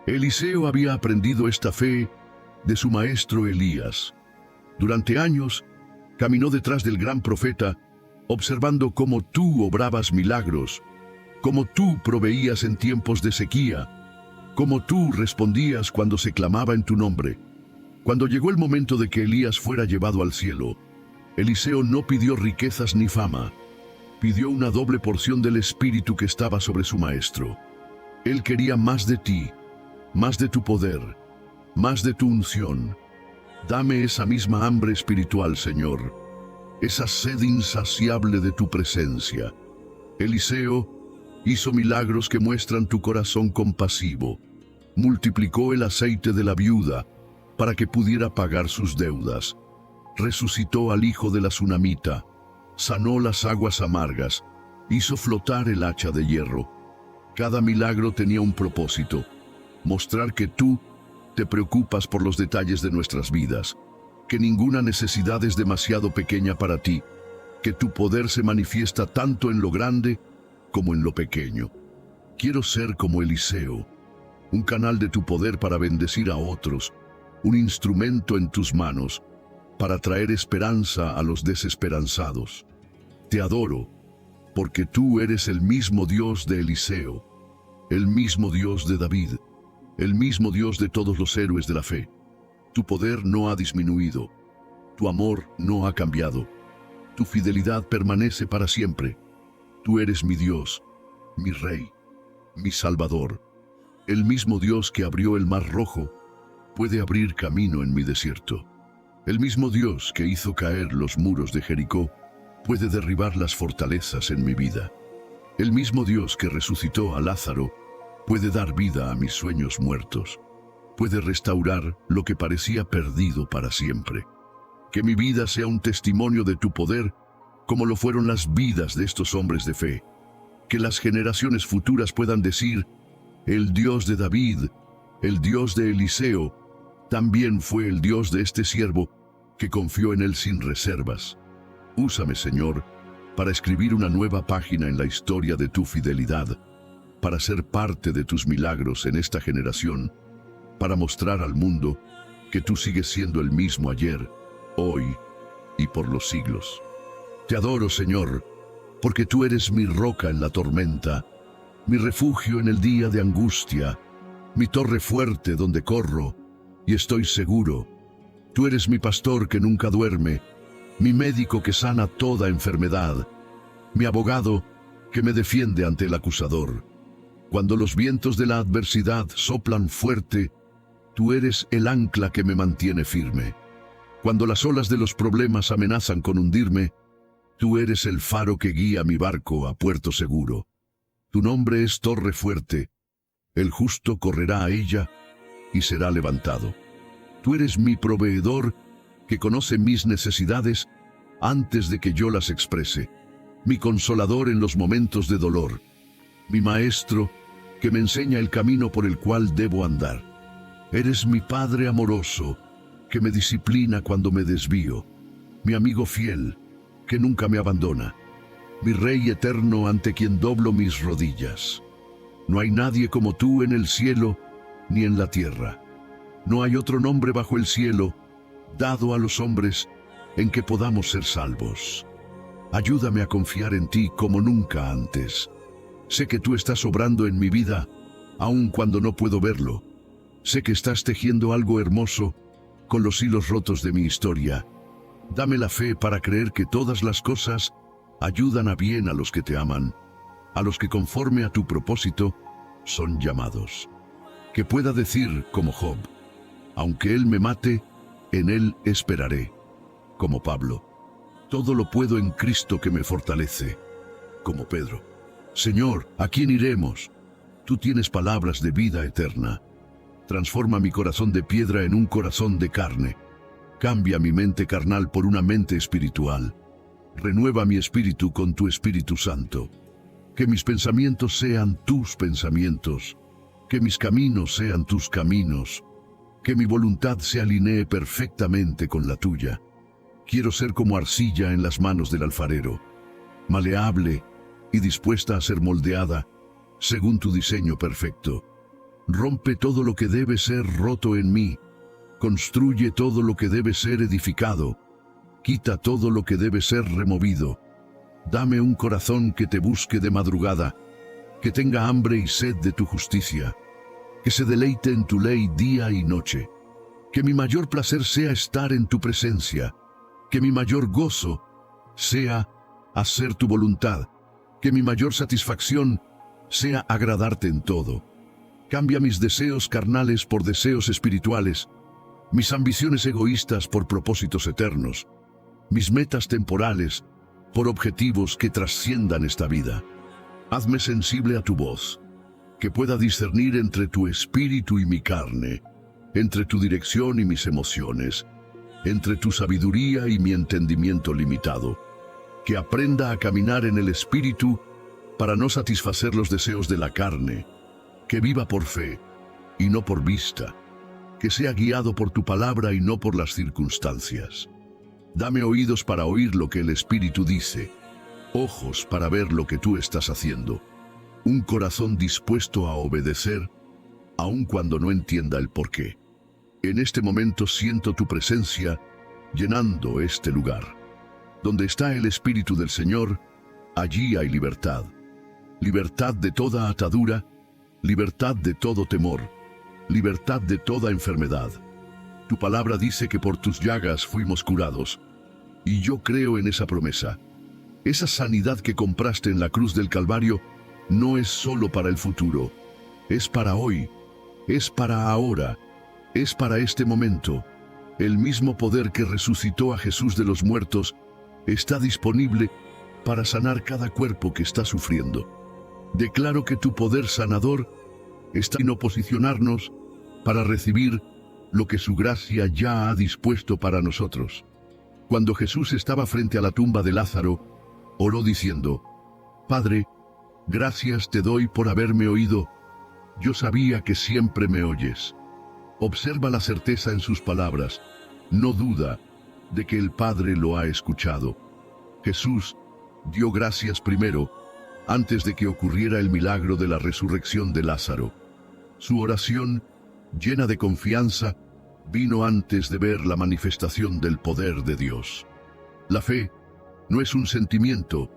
Eliseo había aprendido esta fe de su maestro Elías. Durante años, caminó detrás del gran profeta, observando cómo tú obrabas milagros, cómo tú proveías en tiempos de sequía, cómo tú respondías cuando se clamaba en tu nombre. Cuando llegó el momento de que Elías fuera llevado al cielo, Eliseo no pidió riquezas ni fama, pidió una doble porción del espíritu que estaba sobre su maestro. Él quería más de ti, más de tu poder, más de tu unción. Dame esa misma hambre espiritual, Señor, esa sed insaciable de tu presencia. Eliseo hizo milagros que muestran tu corazón compasivo. Multiplicó el aceite de la viuda para que pudiera pagar sus deudas. Resucitó al hijo de la tsunamita, sanó las aguas amargas, hizo flotar el hacha de hierro. Cada milagro tenía un propósito: mostrar que tú te preocupas por los detalles de nuestras vidas, que ninguna necesidad es demasiado pequeña para ti, que tu poder se manifiesta tanto en lo grande como en lo pequeño. Quiero ser como Eliseo, un canal de tu poder para bendecir a otros, un instrumento en tus manos para traer esperanza a los desesperanzados. Te adoro, porque tú eres el mismo Dios de Eliseo, el mismo Dios de David, el mismo Dios de todos los héroes de la fe. Tu poder no ha disminuido, tu amor no ha cambiado, tu fidelidad permanece para siempre. Tú eres mi Dios, mi Rey, mi Salvador. El mismo Dios que abrió el mar rojo puede abrir camino en mi desierto. El mismo Dios que hizo caer los muros de Jericó puede derribar las fortalezas en mi vida. El mismo Dios que resucitó a Lázaro puede dar vida a mis sueños muertos. Puede restaurar lo que parecía perdido para siempre. Que mi vida sea un testimonio de tu poder, como lo fueron las vidas de estos hombres de fe. Que las generaciones futuras puedan decir: el Dios de David, el Dios de Eliseo, también fue el Dios de este siervo que confió en él sin reservas. Úsame, Señor, para escribir una nueva página en la historia de tu fidelidad, para ser parte de tus milagros en esta generación, para mostrar al mundo que tú sigues siendo el mismo ayer, hoy y por los siglos. Te adoro, Señor, porque tú eres mi roca en la tormenta, mi refugio en el día de angustia, mi torre fuerte donde corro y estoy seguro. Tú eres mi pastor que nunca duerme, mi médico que sana toda enfermedad, mi abogado que me defiende ante el acusador. Cuando los vientos de la adversidad soplan fuerte, tú eres el ancla que me mantiene firme. Cuando las olas de los problemas amenazan con hundirme, tú eres el faro que guía mi barco a puerto seguro. Tu nombre es torre fuerte, el justo correrá a ella y será levantado. Tú eres mi proveedor que conoce mis necesidades antes de que yo las exprese, mi consolador en los momentos de dolor, mi maestro que me enseña el camino por el cual debo andar. Eres mi Padre amoroso que me disciplina cuando me desvío, mi amigo fiel que nunca me abandona, mi Rey eterno ante quien doblo mis rodillas. No hay nadie como tú en el cielo ni en la tierra. No hay otro nombre bajo el cielo dado a los hombres en que podamos ser salvos. Ayúdame a confiar en ti como nunca antes. Sé que tú estás obrando en mi vida, aun cuando no puedo verlo. Sé que estás tejiendo algo hermoso con los hilos rotos de mi historia. Dame la fe para creer que todas las cosas ayudan a bien a los que te aman, a los que conforme a tu propósito son llamados. Que pueda decir como Job: aunque él me mate, en él esperaré. Como Pablo: todo lo puedo en Cristo que me fortalece. Como Pedro: Señor, ¿a quién iremos? Tú tienes palabras de vida eterna. Transforma mi corazón de piedra en un corazón de carne. Cambia mi mente carnal por una mente espiritual. Renueva mi espíritu con tu Espíritu Santo. Que mis pensamientos sean tus pensamientos. Que mis caminos sean tus caminos. Que mi voluntad se alinee perfectamente con la tuya. Quiero ser como arcilla en las manos del alfarero, maleable y dispuesta a ser moldeada según tu diseño perfecto. Rompe todo lo que debe ser roto en mí. Construye todo lo que debe ser edificado. Quita todo lo que debe ser removido. Dame un corazón que te busque de madrugada, que tenga hambre y sed de tu justicia, que se deleite en tu ley día y noche. Que mi mayor placer sea estar en tu presencia, que mi mayor gozo sea hacer tu voluntad, que mi mayor satisfacción sea agradarte en todo. Cambia mis deseos carnales por deseos espirituales, mis ambiciones egoístas por propósitos eternos, mis metas temporales por objetivos que trasciendan esta vida. Hazme sensible a tu voz, que pueda discernir entre tu espíritu y mi carne, entre tu dirección y mis emociones, entre tu sabiduría y mi entendimiento limitado. Que aprenda a caminar en el espíritu para no satisfacer los deseos de la carne. Que viva por fe y no por vista. Que sea guiado por tu palabra y no por las circunstancias. Dame oídos para oír lo que el Espíritu dice, ojos para ver lo que tú estás haciendo, un corazón dispuesto a obedecer, aun cuando no entienda el porqué. En este momento siento tu presencia llenando este lugar. Donde está el Espíritu del Señor, allí hay libertad. Libertad de toda atadura, libertad de todo temor, libertad de toda enfermedad. Tu palabra dice que por tus llagas fuimos curados, y yo creo en esa promesa. Esa sanidad que compraste en la cruz del Calvario no es solo para el futuro, es para hoy, es para ahora, es para este momento. El mismo poder que resucitó a Jesús de los muertos está disponible para sanar cada cuerpo que está sufriendo. Declaro que tu poder sanador está en posicionarnos para recibir lo que su gracia ya ha dispuesto para nosotros. Cuando Jesús estaba frente a la tumba de Lázaro, oró diciendo: Padre, gracias te doy por haberme oído. Yo sabía que siempre me oyes. Observa la certeza en sus palabras. No duda de que el Padre lo ha escuchado. Jesús dio gracias primero, antes de que ocurriera el milagro de la resurrección de Lázaro. Su oración, llena de confianza, vino antes de ver la manifestación del poder de Dios. La fe no es un sentimiento,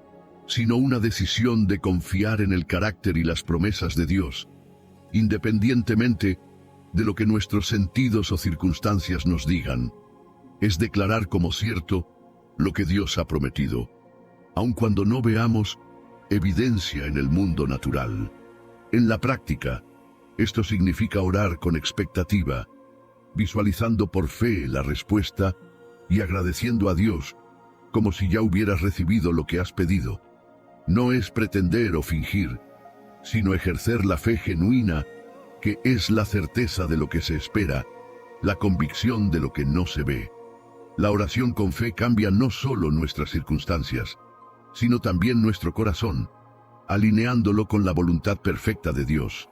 sino una decisión de confiar en el carácter y las promesas de Dios, independientemente de lo que nuestros sentidos o circunstancias nos digan. Es declarar como cierto lo que Dios ha prometido, aun cuando no veamos evidencia en el mundo natural. En la práctica, esto significa orar con expectativa, visualizando por fe la respuesta y agradeciendo a Dios como si ya hubieras recibido lo que has pedido. No es pretender o fingir, sino ejercer la fe genuina, que es la certeza de lo que se espera, la convicción de lo que no se ve. La oración con fe cambia no solo nuestras circunstancias, sino también nuestro corazón, alineándolo con la voluntad perfecta de Dios.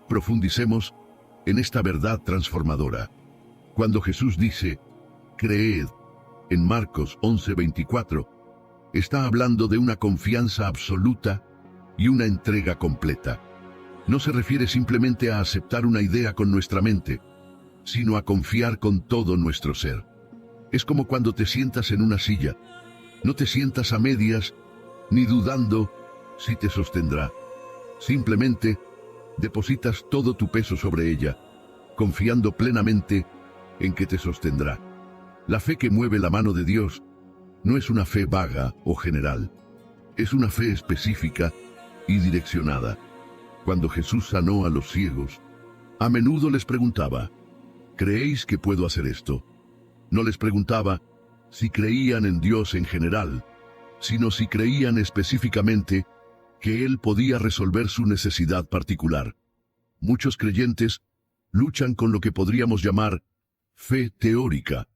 Profundicemos en esta verdad transformadora. Cuando Jesús dice, creed, en Marcos 11:24, está hablando de una confianza absoluta y una entrega completa. No se refiere simplemente a aceptar una idea con nuestra mente, sino a confiar con todo nuestro ser. Es como cuando te sientas en una silla. No te sientas a medias, ni dudando si te sostendrá. Simplemente depositas todo tu peso sobre ella, confiando plenamente en que te sostendrá. La fe que mueve la mano de Dios no es una fe vaga o general. Es una fe específica y direccionada. Cuando Jesús sanó a los ciegos, a menudo les preguntaba, ¿creéis que puedo hacer esto? No les preguntaba si creían en Dios en general, sino si creían específicamente que Él podía resolver su necesidad particular. Muchos creyentes luchan con lo que podríamos llamar fe teórica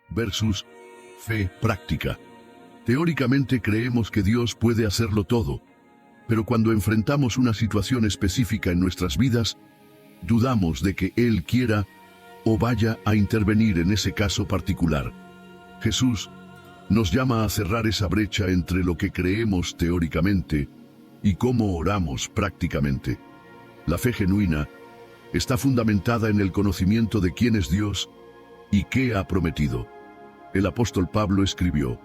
versus fe práctica. Teóricamente creemos que Dios puede hacerlo todo, pero cuando enfrentamos una situación específica en nuestras vidas, dudamos de que Él quiera o vaya a intervenir en ese caso particular. Jesús nos llama a cerrar esa brecha entre lo que creemos teóricamente ¿Y cómo oramos prácticamente? La fe genuina está fundamentada en el conocimiento de quién es Dios y qué ha prometido. El apóstol Pablo escribió: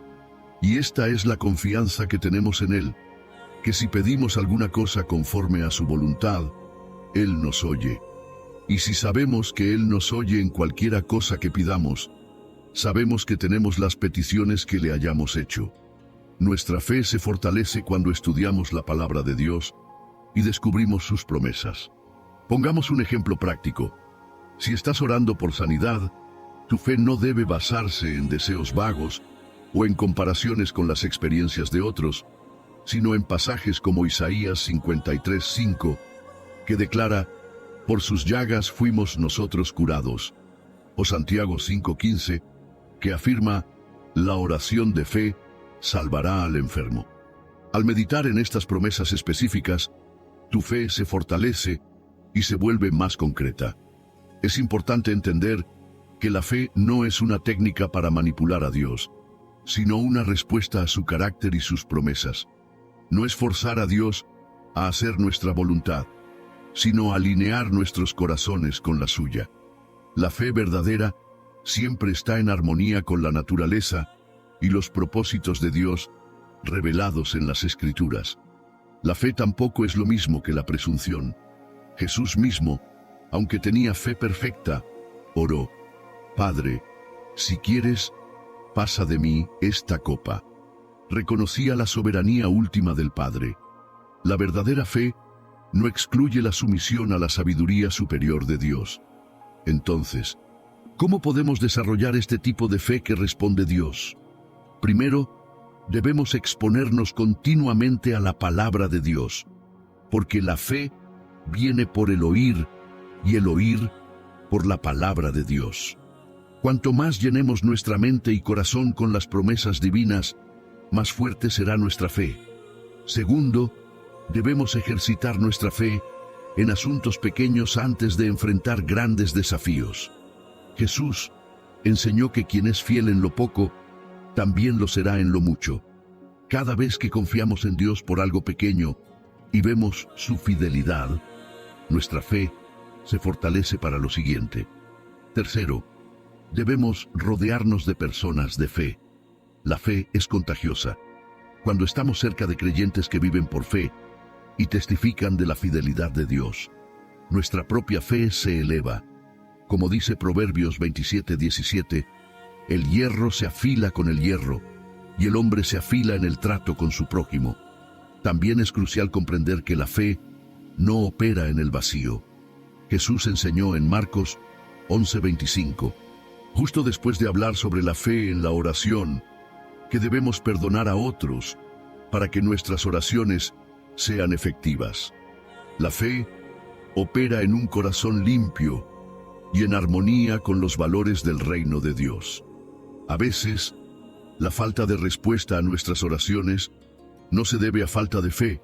y esta es la confianza que tenemos en Él, que si pedimos alguna cosa conforme a su voluntad, Él nos oye. Y si sabemos que Él nos oye en cualquiera cosa que pidamos, sabemos que tenemos las peticiones que le hayamos hecho. Nuestra fe se fortalece cuando estudiamos la palabra de Dios y descubrimos sus promesas. Pongamos un ejemplo práctico. Si estás orando por sanidad, tu fe no debe basarse en deseos vagos o en comparaciones con las experiencias de otros, sino en pasajes como Isaías 53:5, que declara: por sus llagas fuimos nosotros curados, o Santiago 5:15, que afirma: la oración de fe salvará al enfermo. Al meditar en estas promesas específicas, tu fe se fortalece y se vuelve más concreta. Es importante entender que la fe no es una técnica para manipular a Dios, sino una respuesta a su carácter y sus promesas. No es forzar a Dios a hacer nuestra voluntad, sino alinear nuestros corazones con la suya. La fe verdadera siempre está en armonía con la naturaleza y los propósitos de Dios revelados en las Escrituras. La fe tampoco es lo mismo que la presunción. Jesús mismo, aunque tenía fe perfecta, oró: Padre, si quieres, pasa de mí esta copa. Reconocía la soberanía última del Padre. La verdadera fe no excluye la sumisión a la sabiduría superior de Dios. Entonces, ¿cómo podemos desarrollar este tipo de fe que responde Dios? Primero, debemos exponernos continuamente a la palabra de Dios, porque la fe viene por el oír y el oír por la palabra de Dios. Cuanto más llenemos nuestra mente y corazón con las promesas divinas, más fuerte será nuestra fe. Segundo, debemos ejercitar nuestra fe en asuntos pequeños antes de enfrentar grandes desafíos. Jesús enseñó que quien es fiel en lo poco, también lo será en lo mucho. Cada vez que confiamos en Dios por algo pequeño y vemos su fidelidad, nuestra fe se fortalece para lo siguiente. Tercero, debemos rodearnos de personas de fe. La fe es contagiosa. Cuando estamos cerca de creyentes que viven por fe y testifican de la fidelidad de Dios, nuestra propia fe se eleva. Como dice Proverbios 27:17, el hierro se afila con el hierro, y el hombre se afila en el trato con su prójimo. También es crucial comprender que la fe no opera en el vacío. Jesús enseñó en Marcos 11:25, justo después de hablar sobre la fe en la oración, que debemos perdonar a otros para que nuestras oraciones sean efectivas. La fe opera en un corazón limpio y en armonía con los valores del reino de Dios. A veces, la falta de respuesta a nuestras oraciones no se debe a falta de fe,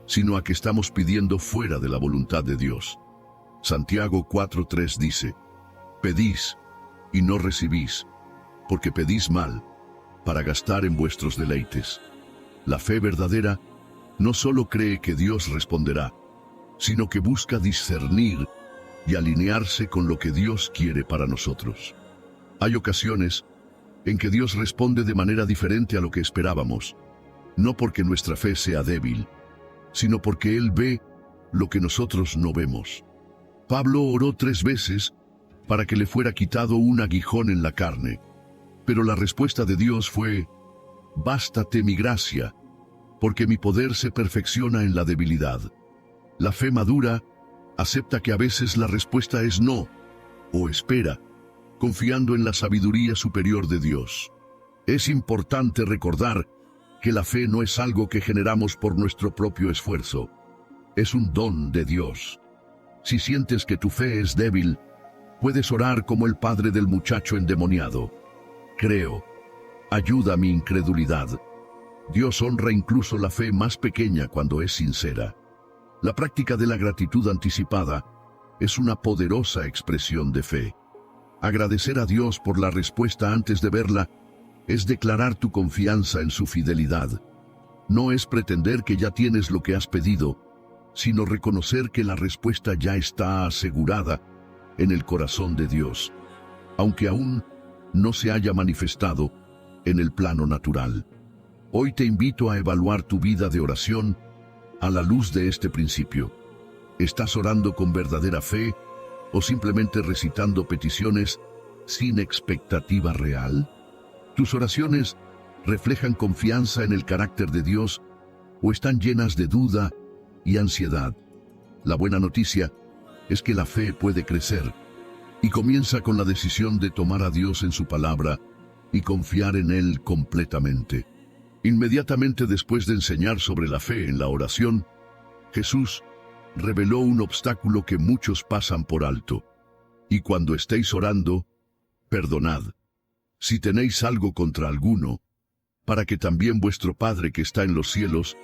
sino a que estamos pidiendo fuera de la voluntad de Dios. Santiago 4:3 dice: pedís y no recibís, porque pedís mal, para gastar en vuestros deleites. La fe verdadera no solo cree que Dios responderá, sino que busca discernir y alinearse con lo que Dios quiere para nosotros. Hay ocasiones en que Dios responde de manera diferente a lo que esperábamos, no porque nuestra fe sea débil, sino porque Él ve lo que nosotros no vemos. Pablo oró 3 veces para que le fuera quitado un aguijón en la carne, pero la respuesta de Dios fue: bástate mi gracia, porque mi poder se perfecciona en la debilidad. La fe madura acepta que a veces la respuesta es no, o espera, confiando en la sabiduría superior de Dios. Es importante recordar que la fe no es algo que generamos por nuestro propio esfuerzo. Es un don de Dios. Si sientes que tu fe es débil, puedes orar como el padre del muchacho endemoniado: creo, ayuda a mi incredulidad. Dios honra incluso la fe más pequeña cuando es sincera. La práctica de la gratitud anticipada es una poderosa expresión de fe. Agradecer a Dios por la respuesta antes de verla es declarar tu confianza en su fidelidad. no es pretender que ya tienes lo que has pedido, sino reconocer que la respuesta ya está asegurada en el corazón de Dios, aunque aún no se haya manifestado en el plano natural. Hoy te invito a evaluar tu vida de oración a la luz de este principio. ¿Estás orando con verdadera fe o simplemente recitando peticiones sin expectativa real? ¿Tus oraciones reflejan confianza en el carácter de Dios o están llenas de duda y ansiedad? La buena noticia es que la fe puede crecer y comienza con la decisión de tomar a Dios en su palabra y confiar en Él completamente. Inmediatamente después de enseñar sobre la fe en la oración, Jesús reveló un obstáculo que muchos pasan por alto. Y cuando estéis orando, perdonad, si tenéis algo contra alguno, para que también vuestro Padre que está en los cielos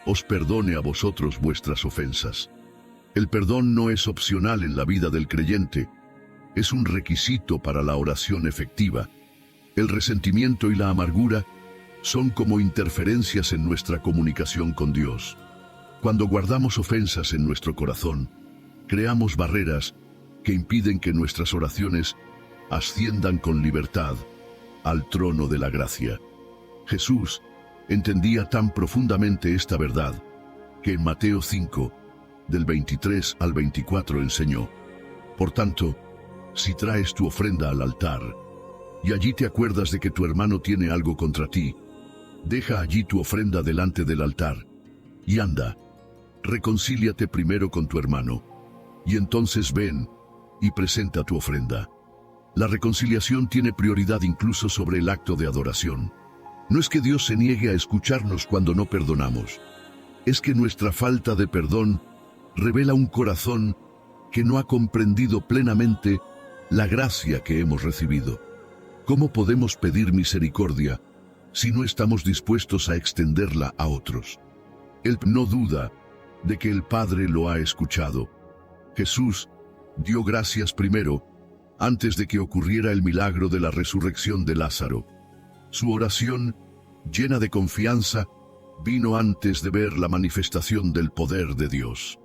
os perdone a vosotros vuestras ofensas. El perdón no es opcional en la vida del creyente, es un requisito para la oración efectiva. El resentimiento y la amargura son como interferencias en nuestra comunicación con Dios. Cuando guardamos ofensas en nuestro corazón, creamos barreras que impiden que nuestras oraciones asciendan con libertad al trono de la gracia. Jesús entendía tan profundamente esta verdad que en Mateo 5, del 23 al 24 enseñó: Por tanto, si traes tu ofrenda al altar, y allí te acuerdas de que tu hermano tiene algo contra ti, deja allí tu ofrenda delante del altar, y anda, reconcíliate primero con tu hermano, y entonces ven y presenta tu ofrenda. La reconciliación tiene prioridad incluso sobre el acto de adoración. No es que Dios se niegue a escucharnos cuando no perdonamos, es que nuestra falta de perdón revela un corazón que no ha comprendido plenamente la gracia que hemos recibido. ¿Cómo podemos pedir misericordia si no estamos dispuestos a extenderla a otros? Él no duda de que el Padre lo ha escuchado. Jesús dio gracias primero, antes de que ocurriera el milagro de la resurrección de Lázaro. Su oración, llena de confianza, vino antes de ver la manifestación del poder de Dios.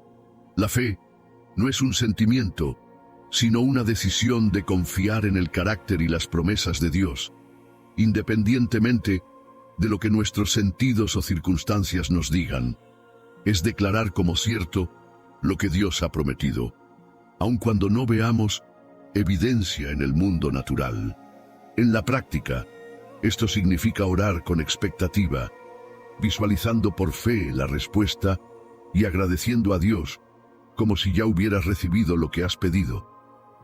La fe no es un sentimiento, sino una decisión de confiar en el carácter y las promesas de Dios, independientemente de lo que nuestros sentidos o circunstancias nos digan. Es declarar como cierto lo que Dios ha prometido, aun cuando no veamos evidencia en el mundo natural. En la práctica, esto significa orar con expectativa, visualizando por fe la respuesta y agradeciendo a Dios como si ya hubieras recibido lo que has pedido.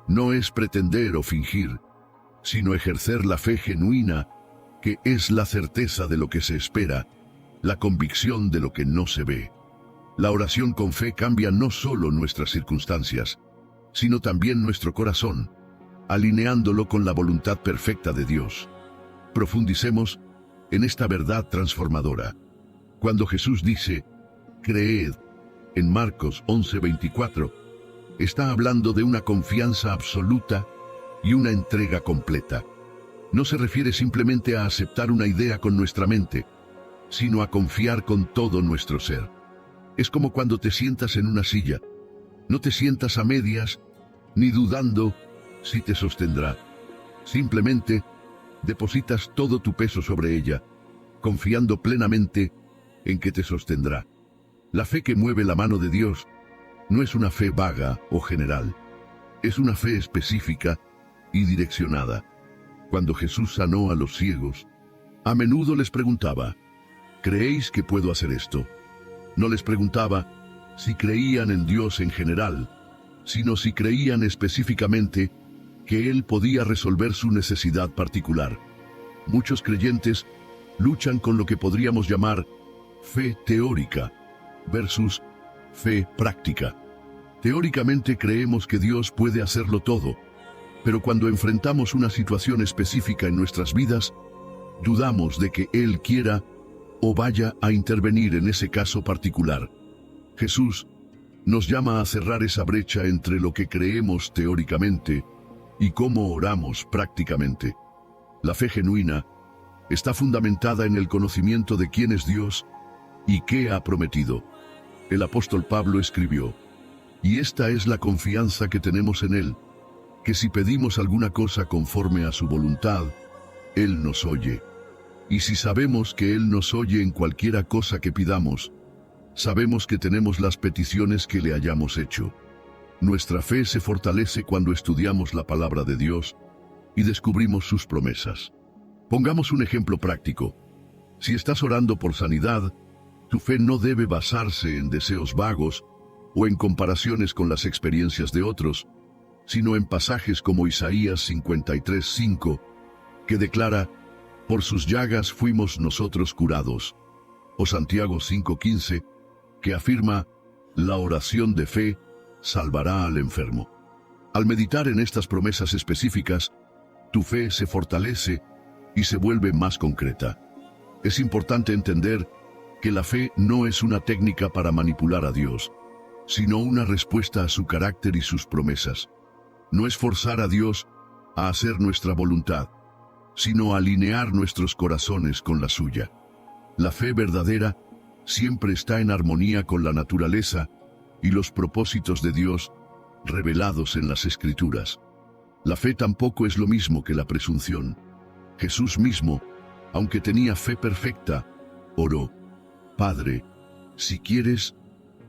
No es pretender o fingir, sino ejercer la fe genuina, que es la certeza de lo que se espera, la convicción de lo que no se ve. La oración con fe cambia no solo nuestras circunstancias, sino también nuestro corazón, alineándolo con la voluntad perfecta de Dios. Profundicemos en esta verdad transformadora. Cuando Jesús dice, creed, en Marcos 11:24, está hablando de una confianza absoluta y una entrega completa. No se refiere simplemente a aceptar una idea con nuestra mente, sino a confiar con todo nuestro ser. Es como cuando te sientas en una silla. No te sientas a medias, ni dudando si te sostendrá. Simplemente depositas todo tu peso sobre ella, confiando plenamente en que te sostendrá. La fe que mueve la mano de Dios no es una fe vaga o general. Es una fe específica y direccionada. Cuando Jesús sanó a los ciegos, a menudo les preguntaba, ¿creéis que puedo hacer esto? No les preguntaba si creían en Dios en general, sino si creían específicamente que Él podía resolver su necesidad particular. Muchos creyentes luchan con lo que podríamos llamar fe teórica versus fe práctica. Teóricamente creemos que Dios puede hacerlo todo, pero cuando enfrentamos una situación específica en nuestras vidas, dudamos de que Él quiera o vaya a intervenir en ese caso particular. Jesús nos llama a cerrar esa brecha entre lo que creemos teóricamente y cómo oramos prácticamente. La fe genuina está fundamentada en el conocimiento de quién es Dios ¿Y qué ha prometido? El apóstol Pablo escribió: y esta es la confianza que tenemos en Él, que si pedimos alguna cosa conforme a su voluntad, Él nos oye. Y si sabemos que Él nos oye en cualquiera cosa que pidamos, sabemos que tenemos las peticiones que le hayamos hecho. Nuestra fe se fortalece cuando estudiamos la palabra de Dios y descubrimos sus promesas. Pongamos un ejemplo práctico. Si estás orando por sanidad, tu fe no debe basarse en deseos vagos o en comparaciones con las experiencias de otros, sino en pasajes como Isaías 53:5, que declara: por sus llagas fuimos nosotros curados, o Santiago 5:15, que afirma: la oración de fe salvará al enfermo. Al meditar en estas promesas específicas, tu fe se fortalece y se vuelve más concreta. Es importante entender que la fe no es una técnica para manipular a Dios, sino una respuesta a su carácter y sus promesas. No es forzar a Dios a hacer nuestra voluntad, sino alinear nuestros corazones con la suya. La fe verdadera siempre está en armonía con la naturaleza y los propósitos de Dios revelados en las Escrituras. La fe tampoco es lo mismo que la presunción. Jesús mismo, aunque tenía fe perfecta, oró: Padre, si quieres,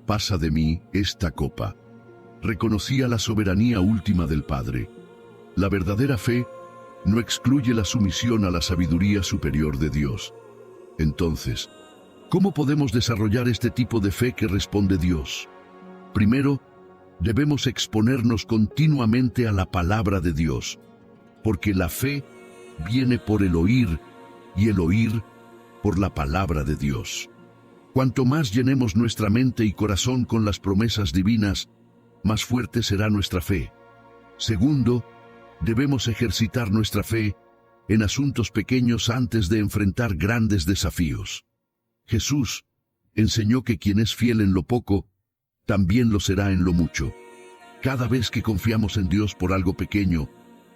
pasa de mí esta copa. Reconocía la soberanía última del Padre. La verdadera fe no excluye la sumisión a la sabiduría superior de Dios. Entonces, ¿cómo podemos desarrollar este tipo de fe que responde Dios? Primero, debemos exponernos continuamente a la palabra de Dios, porque la fe viene por el oír y el oír por la palabra de Dios. Cuanto más llenemos nuestra mente y corazón con las promesas divinas, más fuerte será nuestra fe. Segundo, debemos ejercitar nuestra fe en asuntos pequeños antes de enfrentar grandes desafíos. Jesús enseñó que quien es fiel en lo poco, también lo será en lo mucho. Cada vez que confiamos en Dios por algo pequeño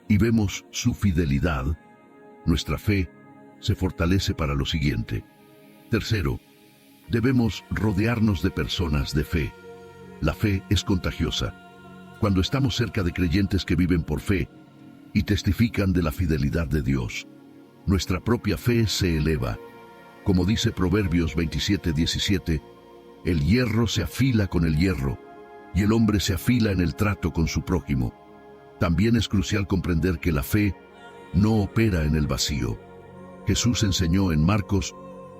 y vemos su fidelidad, nuestra fe se fortalece para lo siguiente. Tercero, debemos rodearnos de personas de fe. La fe es contagiosa. Cuando estamos cerca de creyentes que viven por fe y testifican de la fidelidad de Dios, nuestra propia fe se eleva. Como dice Proverbios 27:17, el hierro se afila con el hierro, y el hombre se afila en el trato con su prójimo. También es crucial comprender que la fe no opera en el vacío. Jesús enseñó en Marcos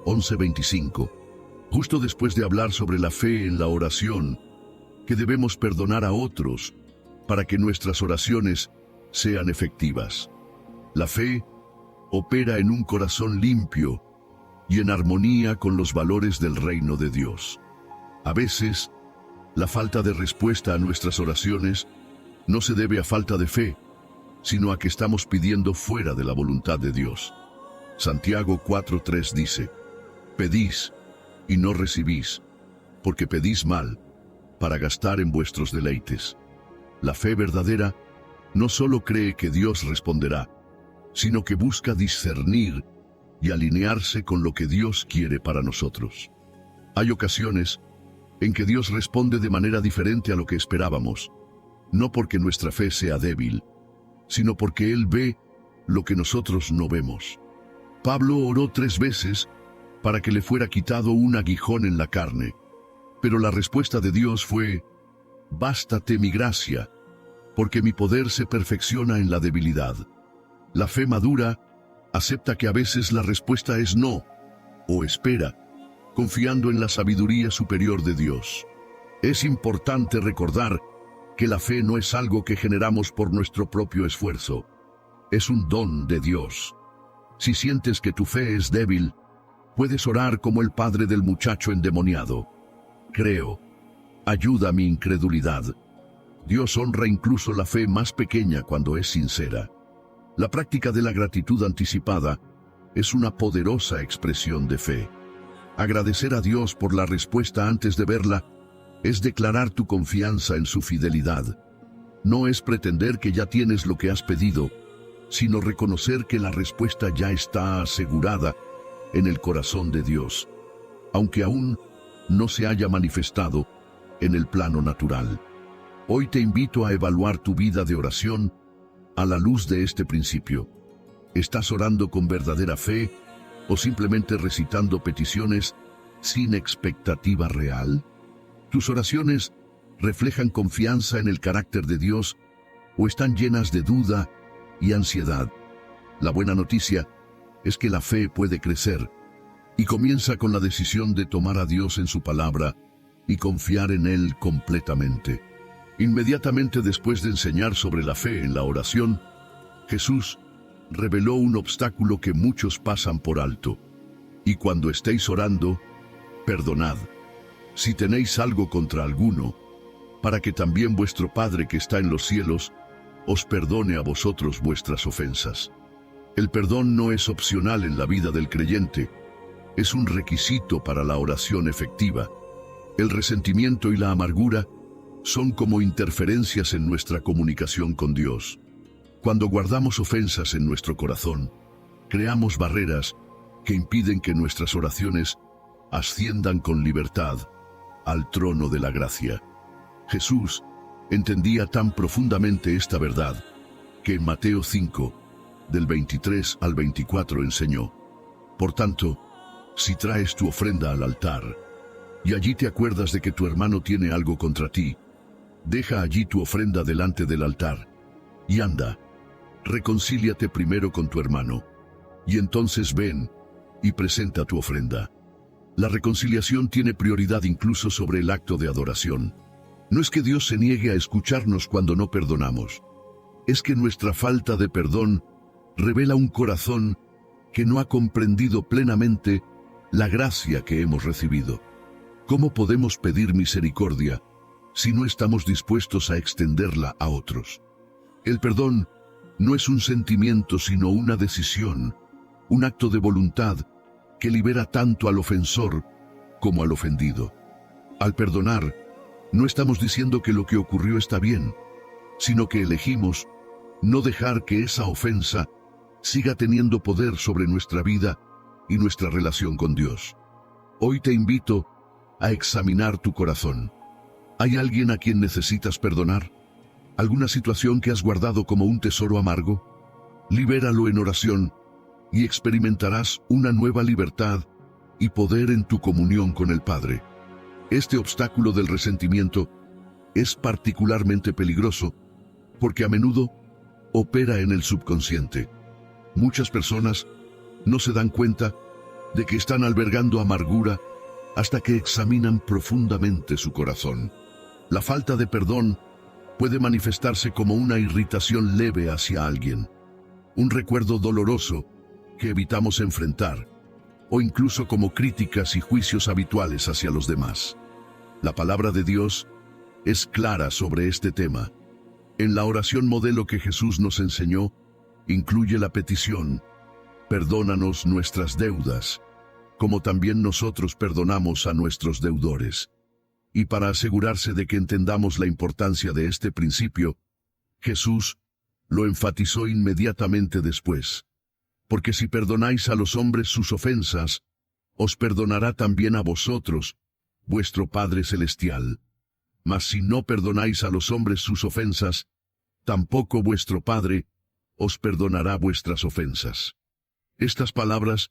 11:25, justo después de hablar sobre la fe en la oración, que debemos perdonar a otros para que nuestras oraciones sean efectivas. La fe opera en un corazón limpio y en armonía con los valores del reino de Dios. A veces, la falta de respuesta a nuestras oraciones no se debe a falta de fe, sino a que estamos pidiendo fuera de la voluntad de Dios. Santiago 4:3 dice: pedís y no recibís, porque pedís mal, para gastar en vuestros deleites. La fe verdadera no solo cree que Dios responderá, sino que busca discernir y alinearse con lo que Dios quiere para nosotros. Hay ocasiones en que Dios responde de manera diferente a lo que esperábamos, no porque nuestra fe sea débil, sino porque Él ve lo que nosotros no vemos. Pablo oró 3 veces para que le fuera quitado un aguijón en la carne, pero la respuesta de Dios fue: bástate mi gracia, porque mi poder se perfecciona en la debilidad. La fe madura acepta que a veces la respuesta es no, o espera, confiando en la sabiduría superior de Dios. Es importante recordar que la fe no es algo que generamos por nuestro propio esfuerzo. Es un don de Dios. Si sientes que tu fe es débil, puedes orar como el padre del muchacho endemoniado: creo, ayuda a mi incredulidad. Dios honra incluso la fe más pequeña cuando es sincera. La práctica de la gratitud anticipada es una poderosa expresión de fe. Agradecer a Dios por la respuesta antes de verla es declarar tu confianza en su fidelidad. No es pretender que ya tienes lo que has pedido, sino reconocer que la respuesta ya está asegurada en el corazón de Dios. aunque aún no se haya manifestado en el plano natural. Hoy te invito a evaluar tu vida de oración a la luz de este principio. ¿Estás orando con verdadera fe o simplemente recitando peticiones sin expectativa real? ¿Tus oraciones reflejan confianza en el carácter de Dios o están llenas de duda y ansiedad? La buena noticia es que la fe puede crecer y comienza con la decisión de tomar a Dios en su palabra y confiar en Él completamente. Inmediatamente después de enseñar sobre la fe en la oración, Jesús reveló un obstáculo que muchos pasan por alto. Y cuando estéis orando, perdonad, si tenéis algo contra alguno, para que también vuestro Padre que está en los cielos os perdone a vosotros vuestras ofensas. El perdón no es opcional en la vida del creyente, es un requisito para la oración efectiva. El resentimiento y la amargura son como interferencias en nuestra comunicación con Dios. Cuando guardamos ofensas en nuestro corazón, creamos barreras que impiden que nuestras oraciones asciendan con libertad al trono de la gracia. Jesús entendía tan profundamente esta verdad que en Mateo 5, del 23 al 24 enseñó: Por tanto, si traes tu ofrenda al altar, y allí te acuerdas de que tu hermano tiene algo contra ti, deja allí tu ofrenda delante del altar, y anda, reconcíliate primero con tu hermano, y entonces ven y presenta tu ofrenda. La reconciliación tiene prioridad incluso sobre el acto de adoración. No es que Dios se niegue a escucharnos cuando no perdonamos, es que nuestra falta de perdón revela un corazón que no ha comprendido plenamente la gracia que hemos recibido. ¿Cómo podemos pedir misericordia si no estamos dispuestos a extenderla a otros? El perdón no es un sentimiento sino una decisión, un acto de voluntad que libera tanto al ofensor como al ofendido. Al perdonar, no estamos diciendo que lo que ocurrió está bien, sino que elegimos no dejar que esa ofensa siga teniendo poder sobre nuestra vida y nuestra relación con Dios. Hoy te invito a examinar tu corazón. ¿Hay alguien a quien necesitas perdonar? ¿Alguna situación que has guardado como un tesoro amargo? Libéralo en oración y experimentarás una nueva libertad y poder en tu comunión con el Padre. Este obstáculo del resentimiento es particularmente peligroso porque a menudo opera en el subconsciente. Muchas personas no se dan cuenta de que están albergando amargura hasta que examinan profundamente su corazón. La falta de perdón puede manifestarse como una irritación leve hacia alguien, un recuerdo doloroso que evitamos enfrentar, o incluso como críticas y juicios habituales hacia los demás. La palabra de Dios es clara sobre este tema. En la oración modelo que Jesús nos enseñó, incluye la petición: perdónanos nuestras deudas, como también nosotros perdonamos a nuestros deudores. Y para asegurarse de que entendamos la importancia de este principio, Jesús lo enfatizó inmediatamente después: porque si perdonáis a los hombres sus ofensas, os perdonará también a vosotros, vuestro Padre Celestial. Mas si no perdonáis a los hombres sus ofensas, tampoco vuestro Padre os perdonará vuestras ofensas. Estas palabras